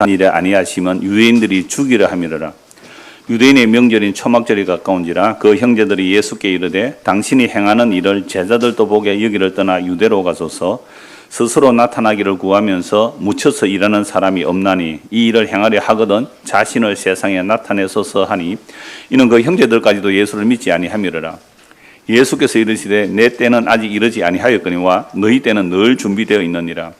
일에 아니하시면 유대인들이 죽이려 함이로라. 유대인의 명절인 초막절이 가까운지라 그 형제들이 예수께 이르되 당신이 행하는 일을 제자들도 보게 여기를 떠나 유대로 가소서. 스스로 나타나기를 구하면서 묻혀서 일하는 사람이 없나니 이 일을 행하려 하거든 자신을 세상에 나타내소서 하니 이는 그 형제들까지도 예수를 믿지 아니함이로라. 예수께서 이르시되 내 때는 아직 이르지 아니하였거니와 너희 때는 늘 준비되어 있느니라.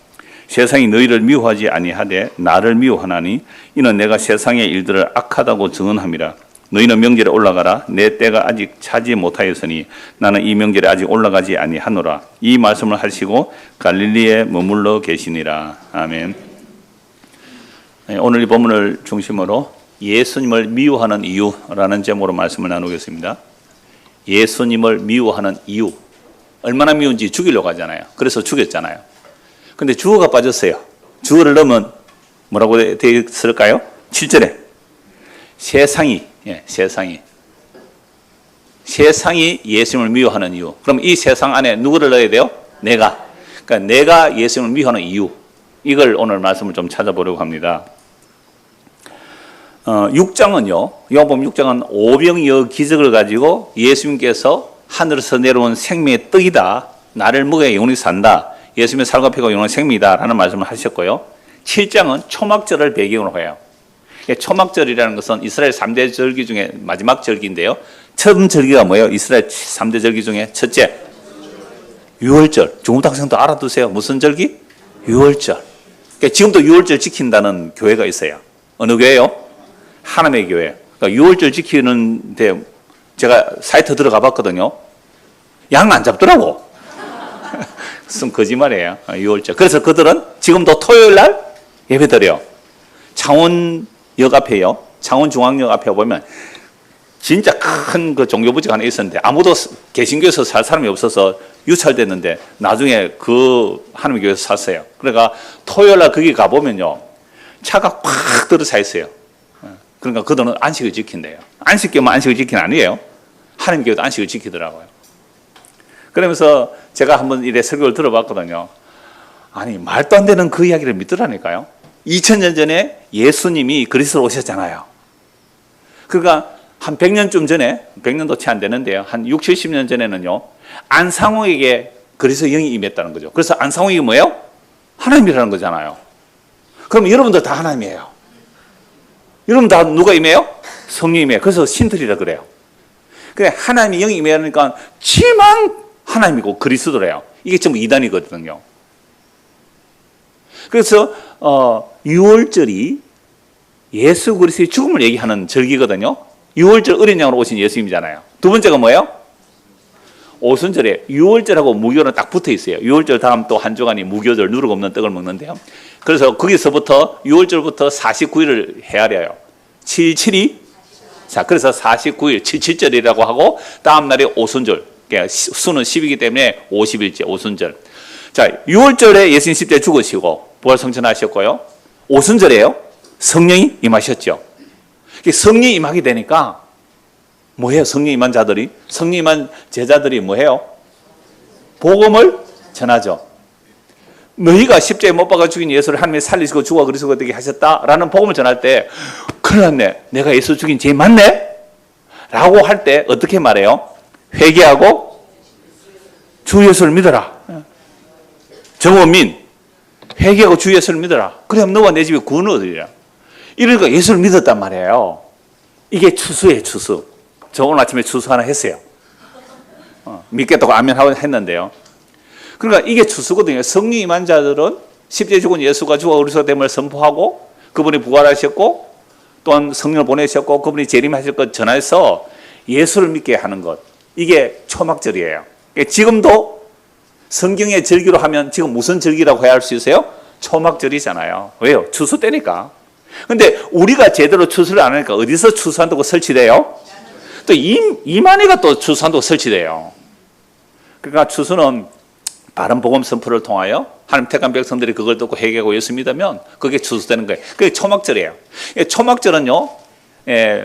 세상이 너희를 미워하지 아니하되 나를 미워하나니 이는 내가 세상의 일들을 악하다고 증언함이라. 너희는 명절에 올라가라. 내 때가 아직 차지 못하였으니 나는 이 명절에 아직 올라가지 아니하노라. 이 말씀을 하시고 갈릴리에 머물러 계시니라. 아멘. 오늘 이 본문을 중심으로 예수님을 미워하는 이유라는 제목으로 말씀을 나누겠습니다. 예수님을 미워하는 이유. 얼마나 미운지 죽이려고 하잖아요. 그래서 죽였잖아요. 근데 주어가 빠졌어요. 주어를 넣으면 뭐라고 되어 있을까요? 7절에 세상이 예수님을 미워하는 이유. 그럼 이 세상 안에 누구를 넣어야 돼요? 내가. 그러니까 내가 예수님을 미워하는 이유. 이걸 오늘 말씀을 좀 찾아보려고 합니다. 6장은요. 요한복음 6장은 오병이어 기적을 가지고 예수님께서 하늘에서 내려온 생명의 떡이다. 나를 먹어야 영원히 산다. 예수님의 살과 피가 영원한 생명이다 라는 말씀을 하셨고요. 7장은 초막절을 배경으로 해요. 초막절이라는 것은 이스라엘 3대 절기 중에 마지막 절기인데요. 처음 절기가 뭐예요? 이스라엘 3대 절기 중에 첫째, 유월절. 중고등학생도 알아두세요. 무슨 절기? 유월절. 그러니까 지금도 유월절 지킨다는 교회가 있어요. 어느 교회요? 하나님의 교회. 그러니까 유월절 지키는데 제가 사이트 들어가 봤거든요. 양 안 잡더라고. 무슨 거짓말이에요. 6월절. 그래서 그들은 지금도 토요일 날 예배드려요. 창원역 앞에요. 창원중앙역 앞에 보면 진짜 큰 그 종교부지가 하나 있었는데 아무도 개신교에서 살 사람이 없어서 유찰됐는데 나중에 그 하나님의 교회에서 샀어요. 그러니까 토요일 날 거기 가보면요. 차가 꽉 들어차 있어요. 그러니까 그들은 안식을 지킨대요. 안식교만 안식을 지키는 아니에요. 하나님의 교회도 안식을 지키더라고요. 그러면서 제가 한번 이래 설교를 들어봤거든요. 아니 말도 안 되는 그 이야기를 믿더라니까요. 2000년 전에 예수님이 그리스도로 오셨잖아요. 그러니까 한 100년쯤 전에, 100년도 채 안 되는데요. 한 60, 70년 전에는요. 안상홍에게 그리스도 영이 임했다는 거죠. 그래서 안상홍이 뭐예요? 하나님이라는 거잖아요. 그럼 여러분들 다 하나님이에요. 여러분 다 누가 임해요? 성령이 임해요. 그래서 신들이라 그래요. 그래 하나님이 영이 임하니까 지만 하나님이고 그리스도래요. 이게 전부 이단이거든요. 그래서 6월절이 예수 그리스도의 죽음을 얘기하는 절기거든요. 6월절 어린 양으로 오신 예수님이잖아요. 두 번째가 뭐예요? 오순절에 6월절하고 무교는 딱 붙어 있어요. 6월절 다음 또 한 주간이 무교절 누룩 없는 떡을 먹는데요. 그래서 거기서부터 6월절부터 49일을 헤아려요. 7일이 자 그래서 49일 77절이라고 하고 다음 날이 오순절. 그러니까 수는 10이기 때문에 50일째 오순절. 자, 6월절에 예수님 십자가에 죽으시고 부활성천하셨고요. 오순절에요. 성령이 임하셨죠. 성령이 임하게 되니까 뭐해요? 성령 임한 자들이? 성령 임한 제자들이 뭐해요? 복음을 전하죠. 너희가 십자가에 못 박아 죽인 예수를 하나님이 살리시고 죽어 그리스도가 되게 하셨다라는 복음을 전할 때 큰일 났네. 내가 예수 죽인 죄 맞네? 라고 할 때 어떻게 말해요? 회개하고 주 예수를 믿어라. 정원민 회개하고 주 예수를 믿어라. 그럼 너와 내 집에 구원을 얻으리라. 이러니까 예수를 믿었단 말이에요. 이게 추수예요. 추수. 저 오늘 아침에 추수 하나 했어요. 믿겠다고 아멘 하고 했는데요. 그러니까 이게 추수거든요. 성령 임한 자들은 십자가에 죽은 예수가 죽어 그리스도 됨을 선포하고 그분이 부활하셨고 또한 성령을 보내셨고 그분이 재림하실 것 전해서 예수를 믿게 하는 것. 이게 초막절이에요. 지금도 성경의 절기로 하면 지금 무슨 절기라고 해야 할 수 있어요? 초막절이잖아요. 왜요? 추수 때니까. 근데 우리가 제대로 추수를 안 하니까 어디서 추수한다고 설치돼요? 또 이만희가 또 추수한다고 설치돼요. 그러니까 추수는 바른 복음 선포를 통하여 하나님 택한 백성들이 그걸 듣고 회개하고 예수 믿으면 그게 추수되는 거예요. 그게 초막절이에요. 초막절은요.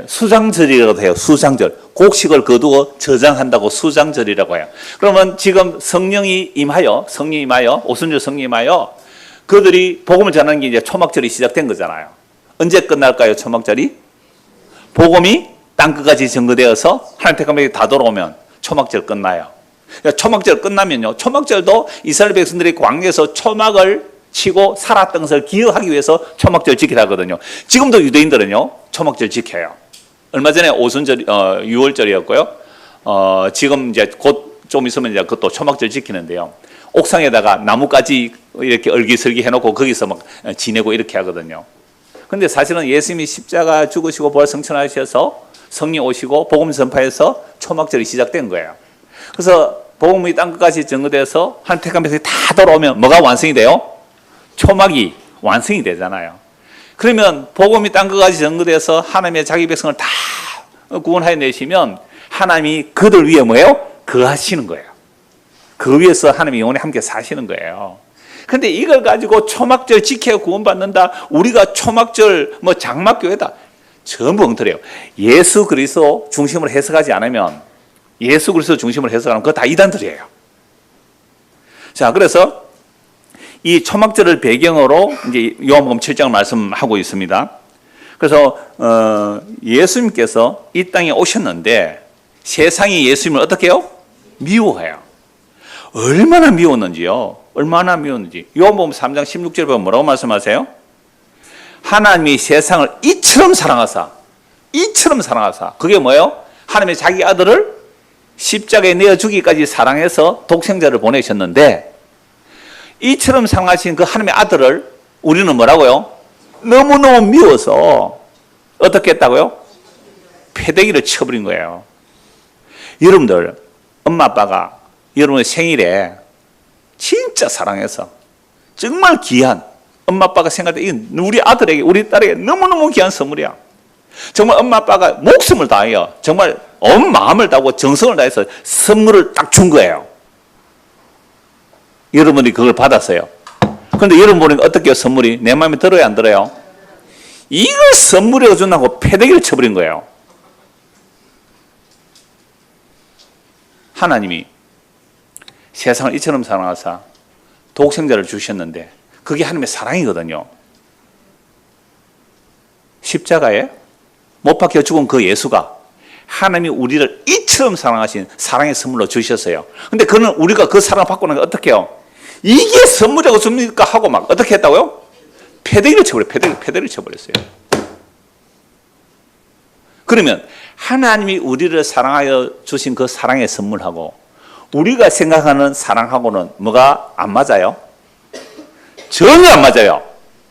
수장절이라고 해요. 수장절. 곡식을 거두어 저장한다고 수장절이라고 해요. 그러면 지금 성령이 임하여 오순절 성령이 임하여 그들이 복음을 전하는 게 이제 초막절이 시작된 거잖아요. 언제 끝날까요? 초막절이? 복음이 땅끝까지 전거되어서 하나님 택한 백성이 다 돌아오면 초막절 끝나요. 그러니까 초막절 끝나면요, 초막절도 이스라엘 백성들이 광야에서 초막을 치고 살았던 것을 기억하기 위해서 초막절 지키라 하거든요. 지금도 유대인들은요 초막절 지켜요. 얼마 전에 오순절 6월절이었고요. 지금 이제 곧 좀 있으면 이제 그것도 초막절 지키는데요. 옥상에다가 나뭇가지 이렇게 얼기설기 해놓고 거기서 막 지내고 이렇게 하거든요. 근데 사실은 예수님이 십자가 죽으시고 부활 성천하셔서 성령 오시고 복음 전파해서 초막절이 시작된 거예요. 그래서 복음이 땅끝까지 전거돼서 한 택한 백성이 다 돌아오면 뭐가 완성이 돼요? 초막이 완성이 되잖아요. 그러면 복음이 땅끝까지 전거돼서 하나님의 자기 백성을 다 구원하여 내시면 하나님이 그들 위에 뭐예요? 거하시는 거예요. 그 위에서 하나님이 영원히 함께 사시는 거예요. 그런데 이걸 가지고 초막절 지켜 구원받는다, 우리가 초막절 뭐 장막교회다, 전부 엉터리예요. 예수 그리스도 중심으로 해석하지 않으면, 예수 그리스도 중심으로 해석하면 그거 다 이단들이에요. 자, 그래서 이 초막절을 배경으로 이제 요한복음 7장을 말씀하고 있습니다. 그래서 예수님께서 이 땅에 오셨는데 세상이 예수님을 어떻게 해요? 미워해요. 얼마나 미웠는지요. 얼마나 미웠는지. 요한복음 3장 16절에 보면 뭐라고 말씀하세요? 하나님이 세상을 이처럼 사랑하사. 그게 뭐예요? 하나님의 자기 아들을 십자가에 내어 주기까지 사랑해서 독생자를 보내셨는데, 이처럼 사랑하신 그 하나님의 아들을 우리는 뭐라고요? 너무너무 미워서 어떻게 했다고요? 패대기를 쳐버린 거예요. 여러분들, 엄마 아빠가 여러분의 생일에 진짜 사랑해서 정말 귀한, 엄마 아빠가 생각할 때 우리 아들에게, 우리 딸에게 너무너무 귀한 선물이야. 정말 엄마 아빠가 목숨을 다하여 정말 온 마음을 다하고 정성을 다해서 선물을 딱 준 거예요. 여러분이 그걸 받았어요. 그런데 여러분 보니까 어떻게요? 선물이 내 마음에 들어요, 안 들어요? 이걸 선물이라고 준다고 패대기를 쳐버린 거예요. 하나님이 세상을 이처럼 사랑하사 독생자를 주셨는데 그게 하나님의 사랑이거든요. 십자가에 못 박혀 죽은 그 예수가 하나님이 우리를 이처럼 사랑하신 사랑의 선물로 주셨어요. 근데 그는 우리가 그 사랑을 받고 나니까 어떻게 해요? 이게 선물이라고 줍니까? 하고 막 어떻게 했다고요? 패대기를 쳐버려요. 패대기를 쳐버렸어요. 그러면 하나님이 우리를 사랑하여 주신 그 사랑의 선물하고 우리가 생각하는 사랑하고는 뭐가 안 맞아요? 전혀 안 맞아요.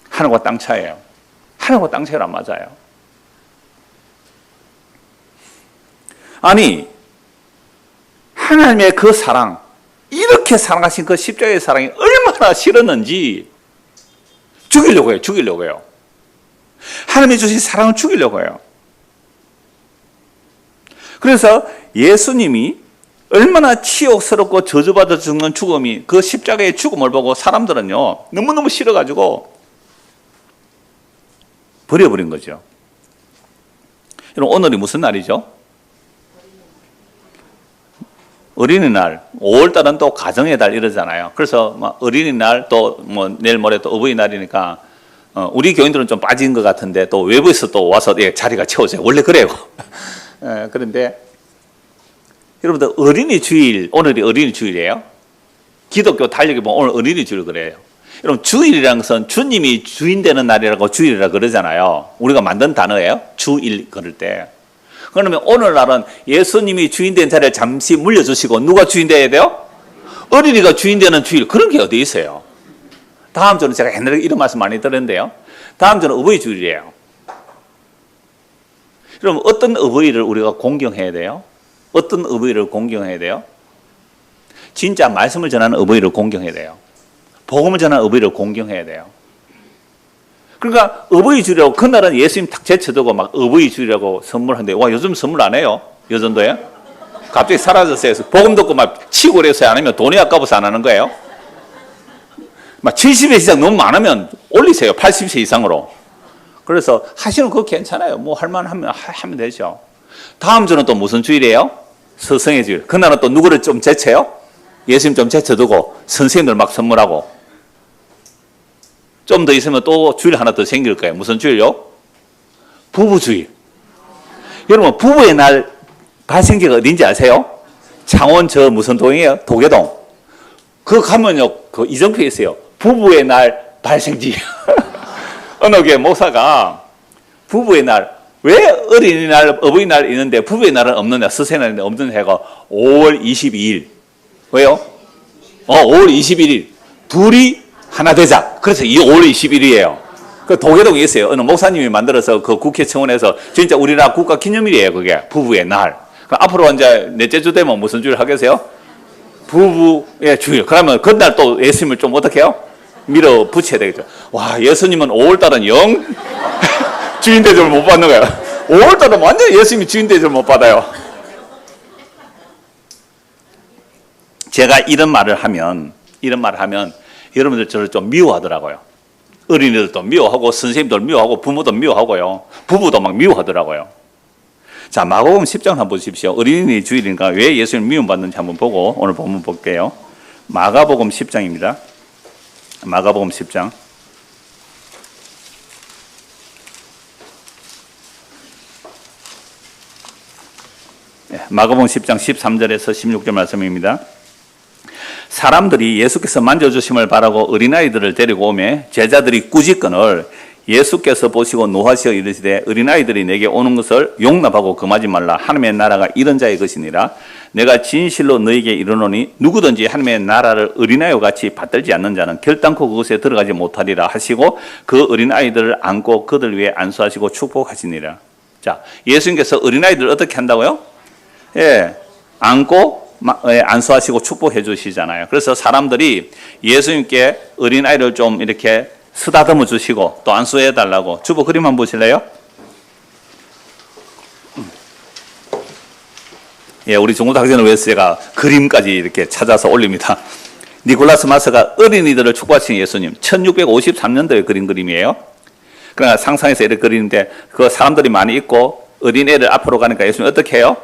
하늘과 땅 차이예요. 하늘과 땅 차이로 안 맞아요. 아니, 하나님의 그 사랑, 이렇게 사랑하신 그 십자가의 사랑이 얼마나 싫었는지 죽이려고 해요. 하나님이 주신 사랑을 죽이려고 해요. 그래서 예수님이 얼마나 치욕스럽고 저주받아 죽는 죽음이, 그 십자가의 죽음을 보고 사람들은요 너무너무 싫어가지고 버려버린 거죠. 여러분, 오늘이 무슨 날이죠? 어린이날. 5월달은 또 가정의 달 이러잖아요. 그래서 어린이날, 또 뭐 내일 모레 또 어버이날이니까 우리 교인들은 좀 빠진 것 같은데 또 외부에서 또 와서 자리가 채워져요. 원래 그래요. 그런데 여러분들, 어린이 주일, 오늘이 어린이 주일이에요. 기독교 달력에 보면 오늘 어린이 주일 그래요. 여러분, 주일이라는 것은 주님이 주인 되는 날이라고 주일이라 그러잖아요. 우리가 만든 단어예요. 주일 그럴 때. 그러면 오늘날은 예수님이 주인 된 자리를 잠시 물려주시고 누가 주인 돼야 돼요? 어린이가 주인 되는 주일. 그런 게 어디 있어요? 다음 주는 제가 옛날에 이런 말씀 많이 들었는데요. 다음 주는 어버이 주일이에요. 그럼 어떤 어버이를 우리가 공경해야 돼요? 어떤 어버이를 공경해야 돼요? 진짜 말씀을 전하는 어버이를 공경해야 돼요. 복음을 전하는 어버이를 공경해야 돼요. 그러니까 어버이 주일이라고, 그날은 예수님 탁 제쳐두고 막 어버이 주일이라고 선물하는데, 와, 요즘 선물 안 해요? 여전도에? 갑자기 사라졌어요. 복음 듣고 막 치고 그래서 안 하면 돈이 아까워서 안 하는 거예요? 막 70세 이상 너무 많으면 올리세요. 80세 이상으로. 그래서 하시는 거 괜찮아요. 뭐 할만 하면 되죠. 다음 주는 또 무슨 주일이에요? 서성의 주일. 그날은 또 누구를 좀 제쳐요? 예수님 좀 제쳐두고 선생님들 막 선물하고. 좀 더 있으면 또 주일 하나 더 생길 거예요. 무슨 주일요? 부부주의. 여러분, 부부의 날 발생지가 어딘지 아세요? 창원 저 무슨 동이에요? 도계동. 그거 가면요, 그 이정표에 있어요. 부부의 날 발생지. 어느 교회 목사가 부부의 날, 왜 어린이날, 어버이날 있는데 부부의 날은 없느냐, 스승날인데 없느냐 해가 5월 22일. 왜요? 5월 21일. 둘이 하나 되자. 그래서 이 5월 21일이에요. 그 도계동에 있어요. 어느 목사님이 만들어서 그 국회 청원에서 진짜 우리나라 국가 기념일이에요. 그게 부부의 날. 그럼 앞으로 이제 넷째 주 되면 무슨 주일 하겠어요? 부부의 주일. 그러면 그날 또 예수님을 좀 어떻게 해요? 밀어붙여야 되겠죠. 와, 예수님은 5월달은 영 주인 대접을 못 받는 거예요. 5월달은 완전 예수님이 주인 대접을 못 받아요. 제가 이런 말을 하면 여러분들 저를 좀 미워하더라고요. 어린이들도 미워하고 선생님들 미워하고 부모도 미워하고요. 부부도 막 미워하더라고요. 자, 마가복음 10장 한번 보십시오. 어린이 주일이니까 왜 예수님 미움받는지 한번 보고 오늘 본문 볼게요. 마가복음 10장입니다. 마가복음 10장. 마가복음 10장 13절에서 16절 말씀입니다. 사람들이 예수께서 만져주심을 바라고 어린아이들을 데리고 오매 제자들이 꾸짖거늘 예수께서 보시고 노하시어 이르시되 어린아이들이 내게 오는 것을 용납하고 금하지 말라. 하나님의 나라가 이런 자의 것이니라. 내가 진실로 너에게 이르노니 누구든지 하나님의 나라를 어린아이와 같이 받들지 않는 자는 결단코 그곳에 들어가지 못하리라 하시고 그 어린아이들을 안고 그들 위에 안수하시고 축복하시니라. 자, 예수님께서 어린아이들을 어떻게 한다고요? 안고 안수하시고 축복해 주시잖아요. 그래서 사람들이 예수님께 어린아이를 좀 이렇게 쓰다듬어 주시고 또 안수해 달라고. 주보 그림 한번 보실래요? 우리 중고등학생을 위해서 제가 그림까지 이렇게 찾아서 올립니다. 니콜라스 마스가 어린이들을 축복하신 예수님, 1653년도에 그린 그림이에요. 그러나 상상해서 이렇게 그리는데 그 사람들이 많이 있고 어린애를 앞으로 가니까 예수님 어떻게 해요?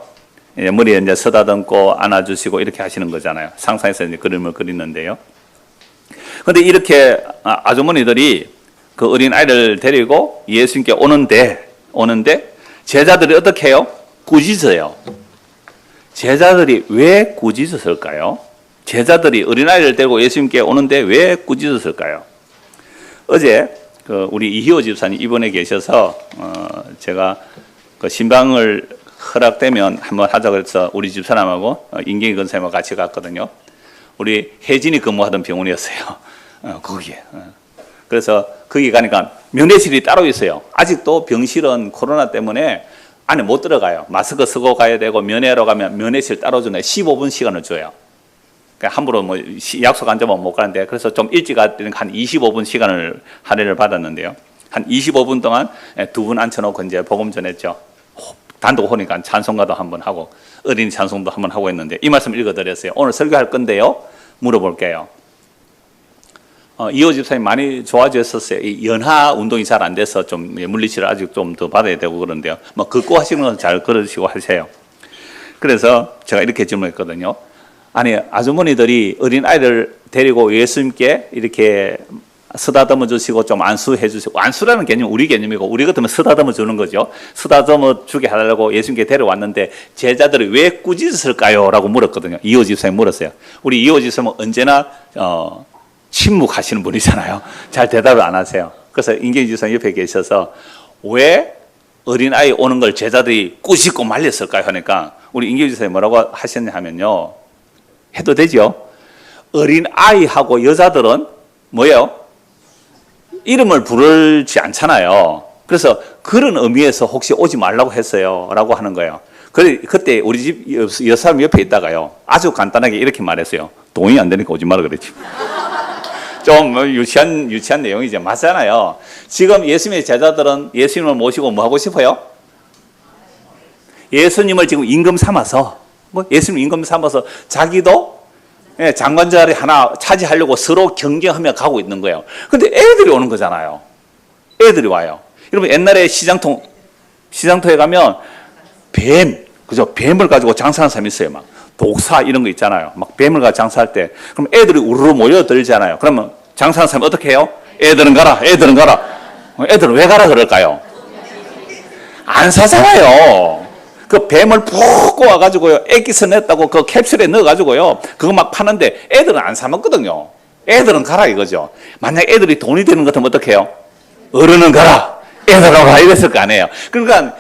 머리에 이제 쓰다듬고 안아주시고 이렇게 하시는 거잖아요. 상상해서 이제 그림을 그리는데요. 그런데 이렇게 아주머니들이 그 어린 아이를 데리고 예수님께 오는데 제자들이 어떻게 해요? 꾸짖어요. 제자들이 왜 꾸짖었을까요? 제자들이 어린 아이를 데리고 예수님께 오는데 왜 꾸짖었을까요? 어제 우리 이희호 집사님 입원해 계셔서 제가 그 신방을 허락되면 한번 하자고 해서 우리 집사람하고 인경이 권사님하고 같이 갔거든요. 우리 혜진이 근무하던 병원이었어요. 거기에. 그래서 거기 가니까 면회실이 따로 있어요. 아직도 병실은 코로나 때문에 안에 못 들어가요. 마스크 쓰고 가야 되고 면회하러 가면 면회실 따로 주네. 15분 시간을 줘요. 그러니까 함부로 뭐 약속 안 잡으면 못 가는데 그래서 좀 일찍 한 25분 시간을 할애를 받았는데요. 한 25분 동안 두 분 앉혀놓고 이제 복음 전했죠. 단독 오니까 찬송가도 한번 하고 어린이 찬송도 한번 하고 했는데 이 말씀 읽어드렸어요. 오늘 설교할 건데요. 물어볼게요. 이호 집사님 많이 좋아졌었어요. 이 연하 운동이 잘 안 돼서 좀 물리치를 아직 좀 더 받아야 되고 그런데요. 뭐 걷고 하시는 건 잘 걸으시고 하세요. 그래서 제가 이렇게 질문했거든요. 아니 아주머니들이 어린 아이를 데리고 예수님께 이렇게 쓰다듬어 주시고 좀 안수해 주시고, 안수라는 개념은 우리 개념이고 우리 같으면 쓰다듬어 주는 거죠. 쓰다듬어 주게 하려고 예수님께 데려왔는데 제자들이 왜 꾸짖었을까요? 라고 물었거든요. 이호 집사님 물었어요. 우리 이호 집사님은 언제나 침묵하시는 분이잖아요. 잘 대답을 안 하세요. 그래서 인경이 집사님 옆에 계셔서 왜 어린아이 오는 걸 제자들이 꾸짖고 말렸을까요? 하니까 우리 인경이 집사님이 뭐라고 하셨냐 하면요. 해도 되죠. 어린아이하고 여자들은 뭐예요? 이름을 부르지 않잖아요. 그래서 그런 의미에서 혹시 오지 말라고 했어요. 라고 하는 거예요. 그때 우리 집 여사람 옆에 있다가요. 아주 간단하게 이렇게 말했어요. 동의 안 되니까 오지 말라 그랬지. 좀 유치한 내용이죠. 맞잖아요. 지금 예수님의 제자들은 예수님을 모시고 뭐 하고 싶어요? 예수님을 지금 임금 삼아서, 예수님 임금 삼아서 자기도 장관 자리 하나 차지하려고 서로 경쟁하며 가고 있는 거예요. 근데 애들이 오는 거잖아요. 애들이 와요. 여러분 옛날에 시장터에 가면 그죠? 뱀을 가지고 장사하는 사람이 있어요. 막 독사 이런 거 있잖아요. 막 뱀을 가지고 장사할 때 그럼 애들이 우르르 모여들잖아요. 그러면 장사하는 사람이 어떻게 해요? 애들은 가라. 애들은 왜 가라 그럴까요? 안 사잖아요. 그 뱀을 푹 꼬아가지고요, 액기스 냈다고 그 캡슐에 넣어가지고요, 그거 막 파는데 애들은 안 사 먹거든요. 애들은 가라 이거죠. 만약 애들이 돈이 되는 것 같으면 어떡해요? 어른은 가라, 애들은 가라 이랬을 거 아니에요. 그러니까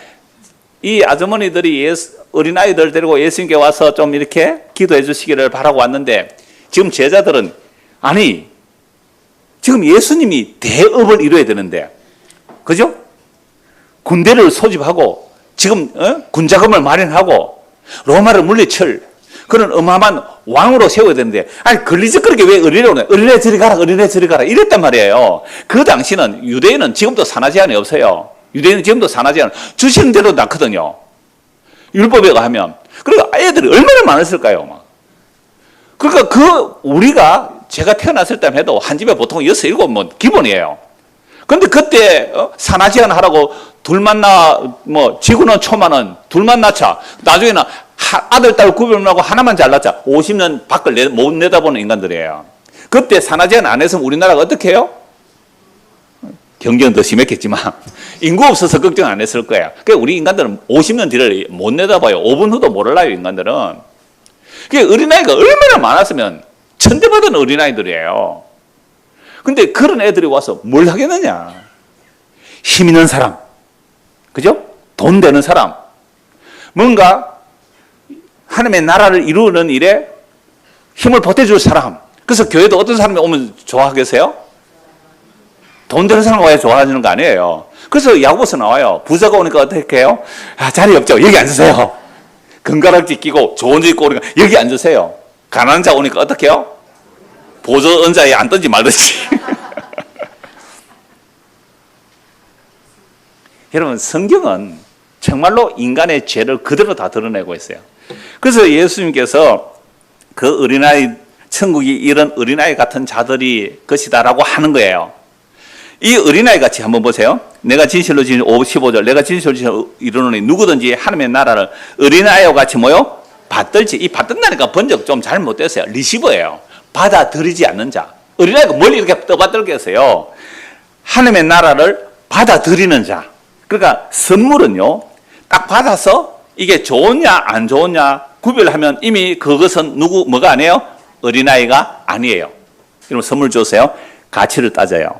이 아주머니들이 어린아이들 데리고 예수님께 와서 좀 이렇게 기도해 주시기를 바라고 왔는데, 지금 제자들은 아니 지금 예수님이 대업을 이뤄야 되는데, 그죠? 군대를 소집하고 지금 군자금을 마련하고 로마를 물리칠 그런 어마어마한 왕으로 세워야 되는데, 아니 걸리적거리게 왜 어린애 오네, 어린애 저리 가라, 어린애 저리 가라 이랬단 말이에요. 그 당시는 유대인은 지금도 산하 제한이 없어요. 유대인은 지금도 산하 제한 주시는 대로 낳거든요, 율법에 의하면. 그리고 애들이 얼마나 많았을까요? 막. 그러니까 우리가 제가 태어났을 때만 해도 한 집에 보통 6, 7 뭐 기본이에요. 근데 그때 산하 제한 하라고 둘만 지구는 초만은 둘만 낳자, 나중에는 아들, 딸 구별하고 하나만 잘났자, 50년 밖을 못 내다보는 인간들이에요. 그때 산하 제한 안 했으면 우리나라가 어떻게 해요? 경쟁은 더 심했겠지만 인구 없어서 걱정 안 했을 거예요. 그러니까 우리 인간들은 50년 뒤를 못 내다봐요. 5분 후도 몰라요, 인간들은. 그러니까 어린아이가 얼마나 많았으면 천대받은 어린아이들이에요. 근데 그런 애들이 와서 뭘 하겠느냐? 힘 있는 사람, 그죠? 돈 되는 사람, 뭔가 하나님의 나라를 이루는 일에 힘을 보태줄 사람. 그래서 교회도 어떤 사람이 오면 좋아하겠어요? 돈 되는 사람 와야 좋아하는 거 아니에요. 그래서 야고보서 나와요. 부자가 오니까 어떻게 해요? 자리 없죠? 여기 앉으세요. 금가락지 끼고 좋은 집 있고 오니까 여기 앉으세요. 가난한 자 오니까 어떻게 해요? 보조 은자에 앉든지 말든지. 여러분, 성경은 정말로 인간의 죄를 그대로 다 드러내고 있어요. 그래서 예수님께서 그 어린아이, 천국이 이런 어린아이 같은 자들이 것이다라고 하는 거예요. 이 어린아이 같이 한번 보세요. 내가 진실로 15절, 내가 진실로 이루노니 누구든지 하나님의 나라를 어린아이와 같이 뭐요? 받들지. 이 받든다니까 번역 좀 잘못됐어요. 리시버예요. 받아들이지 않는 자. 어린아이가 뭘 이렇게 떠받들겠어요? 하나님의 나라를 받아들이는 자. 그러니까 선물은요, 딱 받아서 이게 좋으냐 안 좋으냐 구별하면 이미 그것은 뭐가 아니에요? 어린아이가 아니에요. 여러분, 선물 주세요. 가치를 따져요.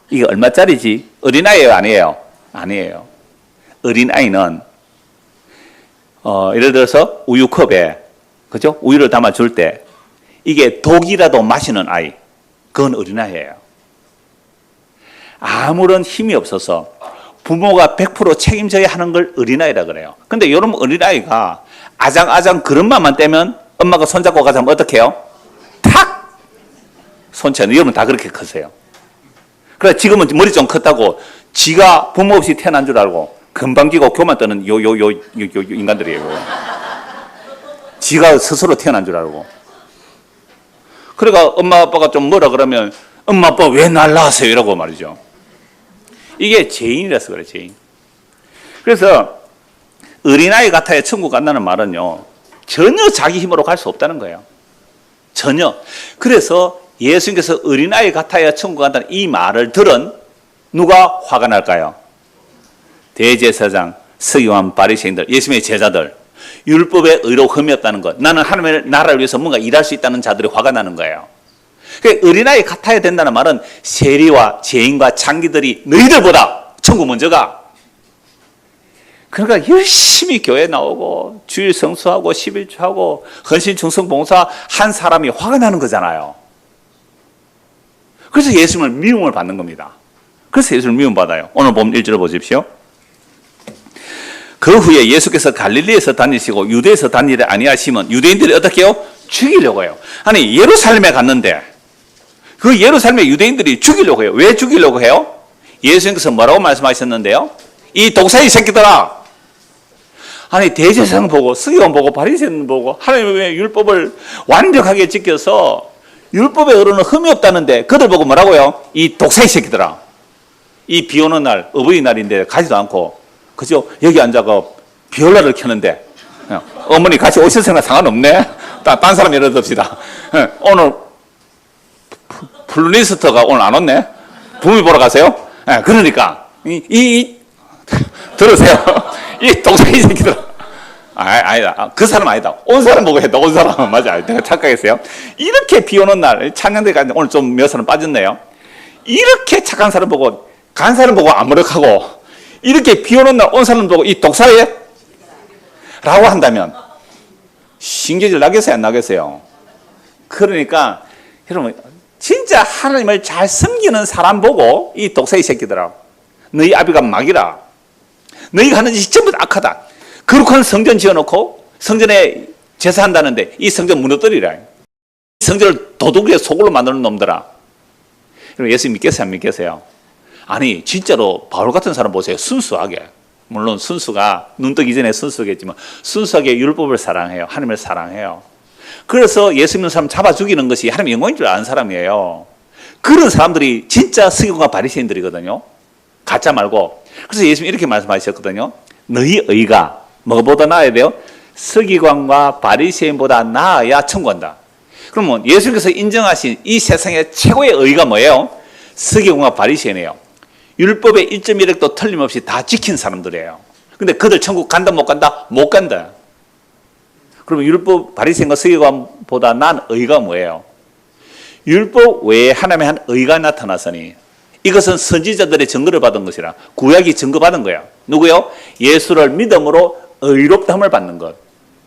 이게 얼마짜리지? 어린아이예요, 아니에요? 아니에요. 어린아이는 예를 들어서 우유컵에, 그죠? 우유를 담아줄 때 이게 독이라도 마시는 아이, 그건 어린아이예요. 아무런 힘이 없어서 부모가 100% 책임져야 하는 걸 어린아이라 그래요. 근데 여러분, 어린아이가 아장아장 그릇만만 떼면 엄마가 손잡고 가자면 어떻게 해요? 탁! 손채는 여러분 다 그렇게 크세요. 그래, 지금은 머리 좀 컸다고 지가 부모 없이 태어난 줄 알고 금방 기고 교만 뜨는 요 인간들이에요. 지가 스스로 태어난 줄 알고. 그러니까 엄마 아빠가 좀 뭐라 그러면 엄마 아빠 왜 날 낳았어요? 이라고 말이죠. 이게 죄인이라서 그래, 죄인. 그래서 어린아이 같아야 천국 간다는 말은요, 전혀 자기 힘으로 갈 수 없다는 거예요. 전혀. 그래서 예수님께서 어린아이 같아야 천국 간다는 이 말을 들은 누가 화가 날까요? 대제사장, 서기관, 바리새인들, 예수님의 제자들. 율법의 의로 흠이 없다는 것. 나는 하나님의 나라를 위해서 뭔가 일할 수 있다는 자들이 화가 나는 거예요. 그러니까 어린아이 같아야 된다는 말은 세리와 죄인과 장기들이 너희들보다 천국 먼저 가. 그러니까 열심히 교회 나오고 주일 성수하고 11조하고 헌신 충성 봉사 한 사람이 화가 나는 거잖아요. 그래서 예수님을 미움을 받는 겁니다. 그래서 예수를 미움받아요. 오늘 보면 1절을 보십시오. 그 후에 예수께서 갈릴리에서 다니시고 유대에서 다니지 아니하시면 유대인들이 어떻게 해요? 죽이려고 해요. 아니, 예루살렘에 갔는데 그 예루살렘의 유대인들이 죽이려고 해요. 왜 죽이려고 해요? 예수님께서 뭐라고 말씀하셨는데요? 이 독사이 새끼들아! 아니, 대제사장 보고 서기관 보고 바리새인 보고 하나님의 율법을 완벽하게 지켜서 율법의 어른은 흠이 없다는데 그들 보고 뭐라고요? 이 독사이 새끼들아! 이 비 오는 날, 어버이날인데 가지도 않고, 그죠? 여기 앉아가 비올라를 켜는데 어머니 같이 오셨으나 상관없네? 딴 사람 예를 듭시다. 오늘 플루리스트가 오늘 안 왔네? 부모 보러 가세요? 그러니까 이 들으세요. 이 독사이 새끼들. 아니다. 그 사람 아니다. 온 사람 보고 했다. 온 사람. 맞아. 내가 착각했어요. 이렇게 비 오는 날, 찬양대 갔는데 오늘 좀 몇 사람 빠졌네요. 이렇게 착한 사람 보고, 간 사람 보고 아무렇하고, 이렇게 비 오는 날 온 사람 보고 이 독사에? 라고 한다면, 신경질 나겠어요? 안 나겠어요? 그러니까, 여러분, 진짜 하나님을 잘 섬기는 사람 보고 이 독사이 새끼들아. 너희 아비가 막이라. 너희가 하는 짓이 전부 다 악하다. 거룩한 성전 지어놓고 성전에 제사한다는데 이 성전 무너뜨리라. 성전을 도둑의 소굴로 만드는 놈들아. 예수 믿겠어요? 안 믿겠어요? 아니 진짜로 바울 같은 사람 보세요. 순수하게. 물론 순수가 눈 뜨기 전에 순수겠지만 순수하게 율법을 사랑해요. 하나님을 사랑해요. 그래서 예수 믿는 사람 잡아 죽이는 것이 하나님의 영광인 줄 아는 사람이에요. 그런 사람들이 진짜 서기관과 바리새인들이거든요. 가짜 말고. 그래서 예수님이 이렇게 말씀하셨거든요. 너희 의가 뭐보다 나아야 돼요? 서기관과 바리새인보다 나아야 천국한다. 그러면 예수님께서 인정하신 이 세상의 최고의 의가 뭐예요? 서기관과 바리새인이에요. 율법의 1.1획도 틀림없이 다 지킨 사람들이에요. 근데 그들 천국 간다 못 간다? 못 간다. 그러면 율법 바리새인과 서기관보다 난 의가 뭐예요? 율법 외에 하나님의 한 의가 나타나서니 이것은 선지자들의 증거를 받은 것이라. 구약이 증거받은 거야. 누구요? 예수를 믿음으로 의롭다함을 받는 것.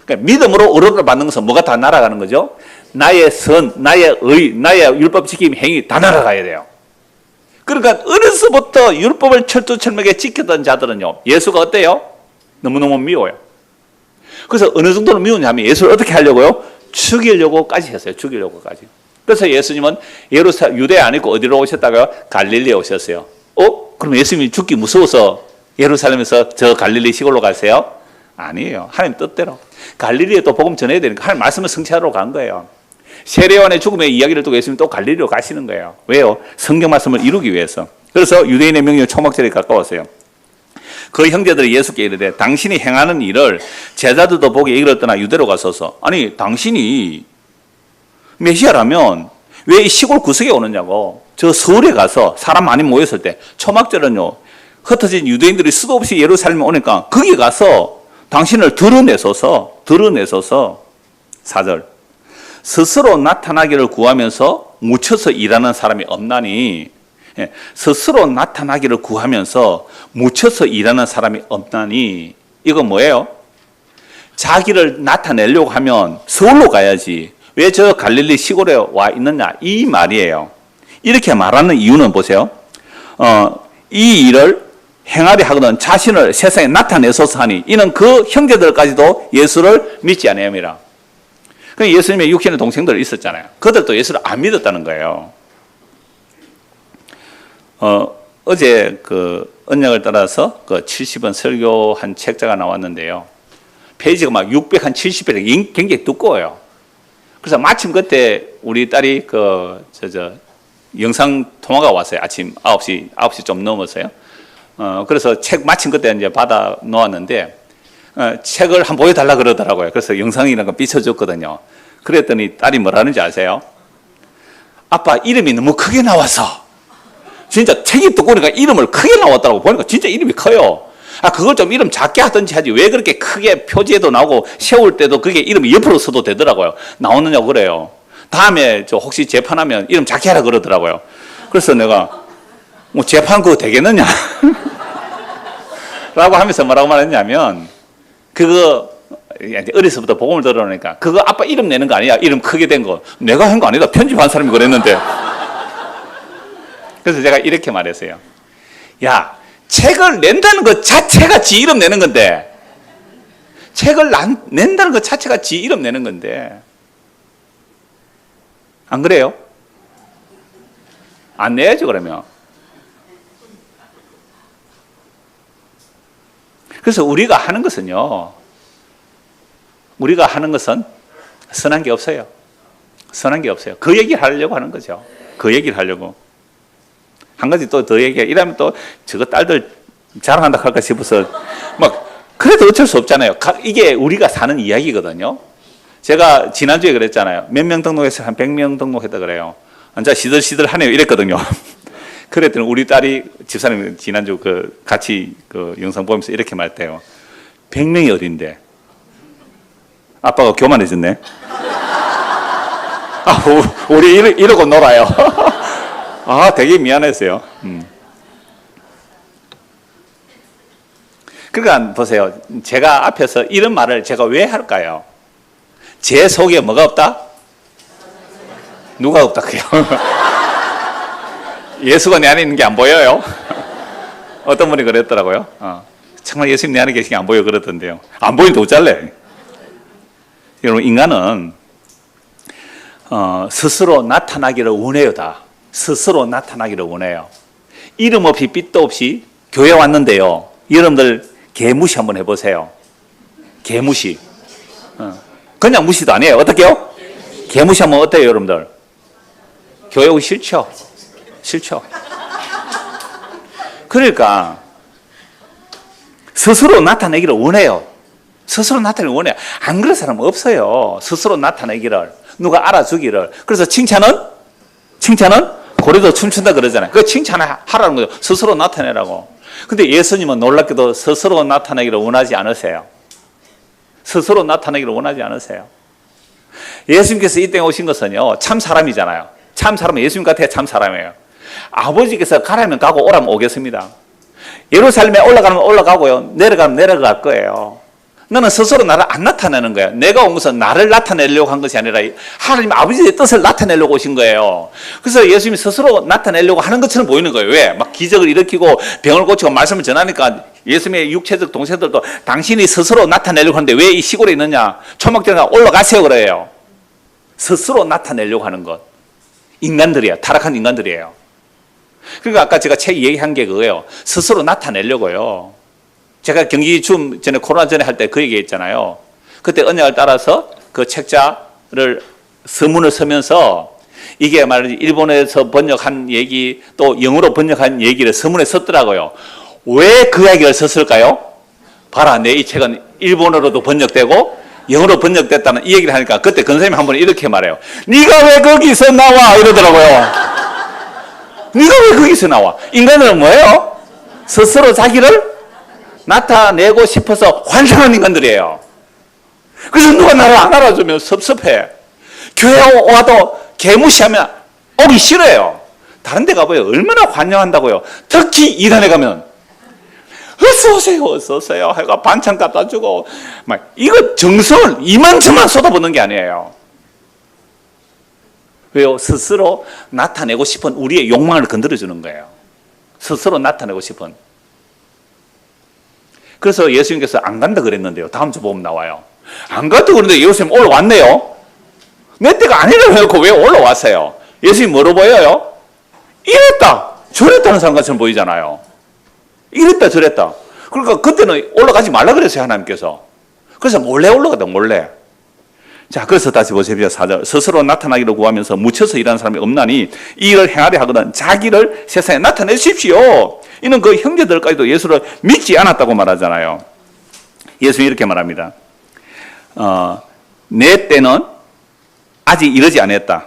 그러니까 믿음으로 의롭다함을 받는 것은 뭐가 다 날아가는 거죠? 나의 선, 나의 의, 나의 율법 지킴 행위 다 날아가야 돼요. 그러니까 어려서부터 율법을 철두철미하게 지켰던 자들은요. 예수가 어때요? 너무너무 미워요. 그래서 어느 정도로 미우냐면 예수를 어떻게 하려고요? 죽이려고까지 했어요. 죽이려고까지. 그래서 예수님은 유대에 안 있고 어디로 오셨다고요? 갈릴리에 오셨어요. 그럼 예수님이 죽기 무서워서 예루살렘에서 저 갈릴리 시골로 가세요? 아니에요. 하나님 뜻대로. 갈릴리에 또 복음 전해야 되니까 하나님 말씀을 성취하러 간 거예요. 세례요한의 죽음의 이야기를 두고 예수님이 또 갈릴리로 가시는 거예요. 왜요? 성경 말씀을 이루기 위해서. 그래서 유대인의 명령 초막절에 가까웠어요. 그 형제들이 예수께 이르되 당신이 행하는 일을 제자들도 보기에 이르렀더나 유대로 가소서. 아니 당신이 메시아라면 왜 이 시골 구석에 오느냐고. 저 서울에 가서 사람 많이 모였을 때 초막절은요. 흩어진 유대인들이 수도 없이 예루살렘에 오니까 거기 가서 당신을 드러내소서. 4절. 스스로 나타나기를 구하면서 묻혀서 일하는 사람이 없나니. 스스로 나타나기를 구하면서 묻혀서 일하는 사람이 없나니. 이건 뭐예요? 자기를 나타내려고 하면 서울로 가야지. 왜 저 갈릴리 시골에 와 있느냐? 이 말이에요. 이렇게 말하는 이유는 보세요. 이 일을 행하려 하거든 자신을 세상에 나타내소서 하니 이는 그 형제들까지도 예수를 믿지 아니함이라. 그러니까 예수님의 육신의 동생들 있었잖아요. 그들도 예수를 안 믿었다는 거예요. 어제 그 언약을 따라서 그 70원 설교한 책자가 나왔는데요. 페이지가 막 670페이지 굉장히 두꺼워요. 그래서 마침 그때 우리 딸이 영상 통화가 왔어요. 아침 9시 좀 넘었어요. 그래서 책 마침 그때 이제 받아 놓았는데, 책을 한번 보여달라 그러더라고요. 그래서 영상이라는 거 비춰줬거든요. 그랬더니 딸이 뭐라는지 아세요? 아빠 이름이 너무 크게 나와서. 진짜 책이 두꺼우니까 이름을 크게 나왔더라고. 보니까 진짜 이름이 커요. 그걸 좀 이름 작게 하든지 하지. 왜 그렇게 크게 표지에도 나오고 세울 때도 그게 이름이 옆으로 써도 되더라고요. 나오느냐고 그래요. 다음에 혹시 재판하면 이름 작게 하라 그러더라고요. 그래서 내가 뭐 재판 그거 되겠느냐? 라고 하면서 뭐라고 말했냐면 그거 어려서부터 복음을 들어오니까 그거 아빠 이름 내는 거 아니야? 이름 크게 된 거. 내가 한 거 아니다. 편집한 사람이 그랬는데. 그래서 제가 이렇게 말했어요. 야, 책을 낸다는 것 자체가 지 이름 내는 건데, 책을 낸다는 것 자체가 지 이름 내는 건데, 안 그래요? 안 내야죠, 그러면. 그래서 우리가 하는 것은요, 선한 게 없어요. 선한 게 없어요. 그 얘기를 하려고 하는 거죠. 그 얘기를 하려고. 한 가지 또 더 얘기해. 이러면 또 저거 딸들 자랑한다 할까 싶어서 그래도 어쩔 수 없잖아요. 이게 우리가 사는 이야기거든요. 제가 지난주에 그랬잖아요. 몇 명 등록해서 한 100명 등록했다 그래요. 완전 시들시들하네요. 이랬거든요. 그랬더니 우리 딸이 집사님 지난주 같이 영상 보면서 이렇게 말했대요. 100명이 어린데 아빠가 교만해졌네. 우리 이러고 놀아요. 되게 미안했어요. 그러니까 보세요. 제가 앞에서 이런 말을 제가 왜 할까요? 제 속에 뭐가 없다? 누가 없다 그요? 예수가 내 안에 있는 게 안 보여요? 어떤 분이 그랬더라고요. 정말 예수님 내 안에 계신 게 안 보여 그러던데요. 안 보이는데 어쩔래? 여러분, 인간은 스스로 나타나기를 원해요. 다 스스로 나타나기를 원해요. 이름 없이 빛도 없이 교회 왔는데요. 여러분들 개무시 한번 해보세요. 개무시. 그냥 무시도 아니에요. 어떻게요? 개무시하면 어때요, 여러분들? 교회 오기 싫죠? 싫죠? 그러니까 스스로 나타내기를 원해요. 스스로 나타내기를 원해요. 안 그런 사람은 없어요. 스스로 나타내기를. 누가 알아주기를. 그래서 칭찬은 고래도 춤춘다 그러잖아요. 그 칭찬하라는 거죠. 스스로 나타내라고. 근데 예수님은 놀랍게도 스스로 나타내기를 원하지 않으세요. 스스로 나타내기를 원하지 않으세요. 예수님께서 이 땅에 오신 것은요, 참 사람이잖아요. 참 사람은 예수님 같아야 참 사람이에요. 아버지께서 가라면 가고 오라면 오겠습니다. 예루살렘에 올라가면 올라가고요, 내려가면 내려갈 거예요. 너는 스스로 나를 안 나타내는 거야. 내가 온 것은 나를 나타내려고 한 것이 아니라 하나님 아버지의 뜻을 나타내려고 오신 거예요. 그래서 예수님이 스스로 나타내려고 하는 것처럼 보이는 거예요. 왜? 막 기적을 일으키고 병을 고치고 말씀을 전하니까 예수님의 육체적 동생들도 당신이 스스로 나타내려고 하는데 왜 이 시골에 있느냐? 초막절에 올라가세요 그래요. 스스로 나타내려고 하는 것. 인간들이에요. 타락한 인간들이에요. 그러니까 아까 제가 책 얘기한 게 그거예요. 스스로 나타내려고요. 제가 경기 좀 전에 코로나 전에 할 때 그 얘기 했잖아요. 그때 언약을 따라서 그 책자를 서문을 쓰면서 이게 말이지 일본에서 번역한 얘기 또 영어로 번역한 얘기를 서문에 썼더라고요. 왜 그 이야기를 썼을까요? 봐라, 내 이 책은 일본어로도 번역되고 영어로 번역됐다는 이 얘기를 하니까 그때 권사님이 한 번 이렇게 말해요. 네가 왜 거기서 나와? 이러더라고요. 네가 왜 거기서 나와? 인간은 뭐예요? 스스로 자기를 나타내고 싶어서 환상한 인간들이에요. 그래서 누가 나를 안 알아주면 섭섭해. 교회 와도 개무시하면 오기 싫어요. 다른 데 가봐요. 얼마나 환영한다고요. 특히 이단에 가면 어서 오세요, 어서 오세요 해가 반찬 갖다 주고 막 이거 정성을 이만저만 쏟아붓는 게 아니에요. 왜요? 스스로 나타내고 싶은 우리의 욕망을 건드려주는 거예요. 스스로 나타내고 싶은. 그래서 예수님께서 안 간다 그랬는데요. 다음 주 보면 나와요. 안 간다 그러는데 예수님 올라왔네요. 내 때가 아니라고 해놓고 왜 올라왔어요? 예수님 뭐로 보여요? 이랬다 저랬다는 사람 같이 보이잖아요. 이랬다 저랬다. 그러니까 그때는 올라가지 말라 그랬어요. 하나님께서. 그래서 몰래 올라가다 몰래. 자, 그래서 다시 보세요. 4절. 스스로 나타나기를 구하면서 묻혀서 일하는 사람이 없나니 이 일을 행하려 하거든 자기를 세상에 나타내십시오. 이는 그 형제들까지도 예수를 믿지 않았다고 말하잖아요. 예수님이 이렇게 말합니다. 내 때는 아직 이러지 않았다.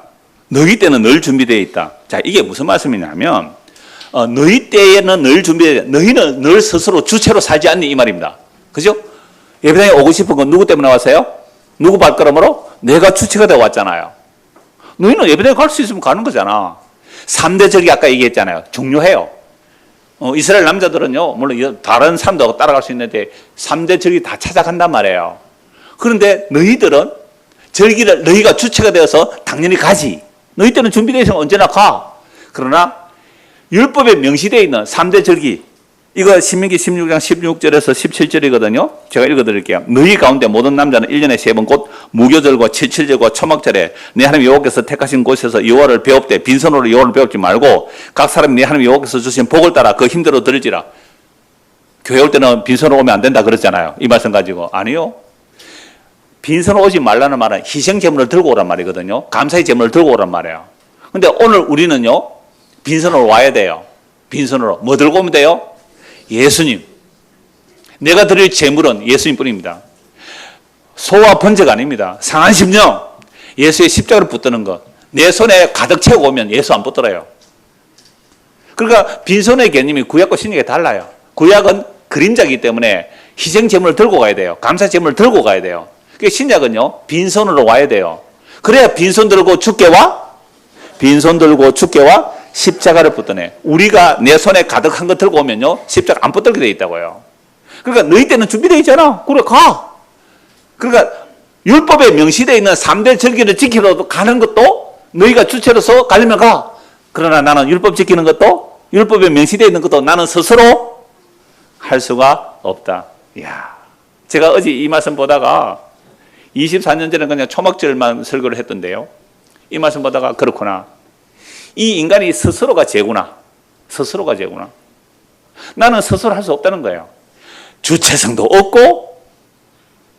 너희 때는 늘 준비되어 있다. 자, 이게 무슨 말씀이냐면 너희 때에는 늘 준비되어 있다. 너희는 늘 스스로 주체로 살지 않니 이 말입니다. 그죠? 예배당에 오고 싶은 건 누구 때문에 왔어요? 누구 발걸음으로? 내가 주체가 되어 왔잖아요. 너희는 예배당에 갈 수 있으면 가는 거잖아. 3대 절기 아까 얘기했잖아요. 중요해요. 이스라엘 남자들은요, 물론 다른 사람도 따라갈 수 있는데 3대 절기 다 찾아간단 말이에요. 그런데 너희들은 절기를 너희가 주체가 되어서 당연히 가지. 너희 때는 준비되어 있으면 언제나 가. 그러나 율법에 명시되어 있는 3대 절기, 이거 신명기 16장 16절에서 17절이거든요. 제가 읽어드릴게요. 너희 가운데 모든 남자는 1년에 3번 곧 무교절과 칠칠절과 초막절에 내 하나님 여호와께서 택하신 곳에서 여호와를 배웁되 빈손으로 여호와를 배웁지 말고 각 사람이 내 하나님 여호와께서 주신 복을 따라 그 힘대로 들을지라. 교회 올 때는 빈손으로 오면 안 된다 그랬잖아요. 이 말씀 가지고. 아니요. 빈손으로 오지 말라는 말은 희생 제물을 들고 오란 말이거든요. 감사의 제물을 들고 오란 말이에요. 근데 오늘 우리는요, 빈손으로 와야 돼요. 빈손으로. 뭐 들고 오면 돼요? 예수님. 내가 드릴 제물은 예수님 뿐입니다. 소와 번제가 아닙니다. 상한 심령. 예수의 십자가를 붙드는 것. 내 손에 가득 채우고 오면 예수 안 붙들어요. 그러니까 빈손의 개념이 구약과 신약이 달라요. 구약은 그림자이기 때문에 희생 제물을 들고 가야 돼요. 감사 제물을 들고 가야 돼요. 그러니까 신약은요, 빈손으로 와야 돼요. 그래야 빈손 들고 죽게 와? 빈손 들고 죽게 와? 십자가를 붙드네. 우리가 내 손에 가득한 거 들고 오면요, 십자가 안 붙들게 돼 있다고요. 그러니까 너희 때는 준비되어 있잖아. 그래, 가. 그러니까 율법에 명시되어 있는 3대 절기를 지키러 가는 것도 너희가 주체로서 가려면 가. 그러나 나는 율법 지키는 것도, 율법에 명시되어 있는 것도 나는 스스로 할 수가 없다. 이야. 제가 어제 이 말씀 보다가 24년 전에 그냥 초막절만 설교를 했던데요. 이 말씀 보다가 그렇구나. 이 인간이 스스로가 죄구나. 스스로가 죄구나. 나는 스스로 할 수 없다는 거예요. 주체성도 없고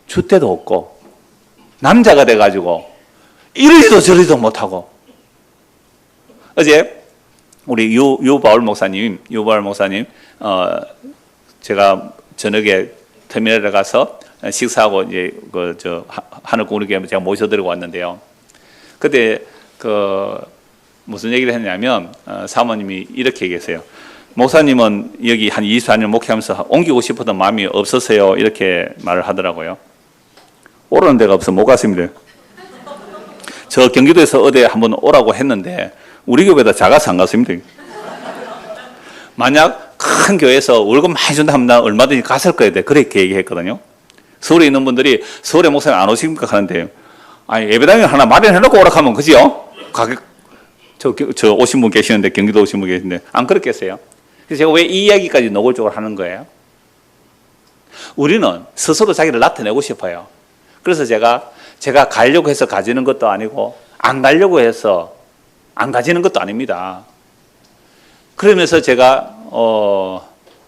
주태도 없고 남자가 돼가지고 이러지도 저러지도 못하고. 어제 우리 유바울 목사님 제가 저녁에 터미널에 가서 식사하고 이제 하늘공원에 제가 모셔드리고 왔는데요. 그때 무슨 얘기를 했냐면 사모님이 이렇게 얘기했어요. 목사님은 여기 한 24년 목회하면서 옮기고 싶었던 마음이 없었어요. 이렇게 말을 하더라고요. 오라는 데가 없어 못 갔습니다. 저 경기도에서 어디 한번 오라고 했는데 우리 교회보다 작아서 안 갔습니다. 만약 큰 교회에서 월급 많이 준다 하면 나 얼마든지 갔을 거예요. 그렇게 얘기했거든요. 서울에 있는 분들이 서울에 목사님 안 오십니까 하는데, 아니 예배당에 하나 마련해놓고 오라 하면 그죠? 가격 저 오신 분 계시는데, 경기도 오신 분 계시는데 안 그렇겠어요? 그래서 제가 왜 이 이야기까지 노골적으로 하는 거예요? 우리는 스스로 자기를 나타내고 싶어요. 그래서 제가 가려고 해서 가지는 것도 아니고 안 가려고 해서 안 가지는 것도 아닙니다. 그러면서 제가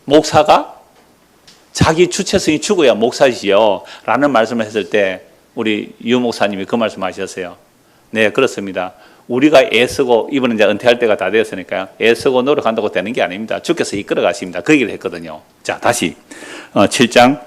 목사가 자기 주체성이 죽어야 목사시요 라는 말씀을 했을 때 우리 유 목사님이 그 말씀 하셨어요. 네, 그렇습니다. 우리가 애쓰고 이번에 이제 은퇴할 때가 다 되었으니까요. 애쓰고 노력한다고 되는 게 아닙니다. 주께서 이끌어 가십니다. 그 얘기를 했거든요. 자, 다시 7장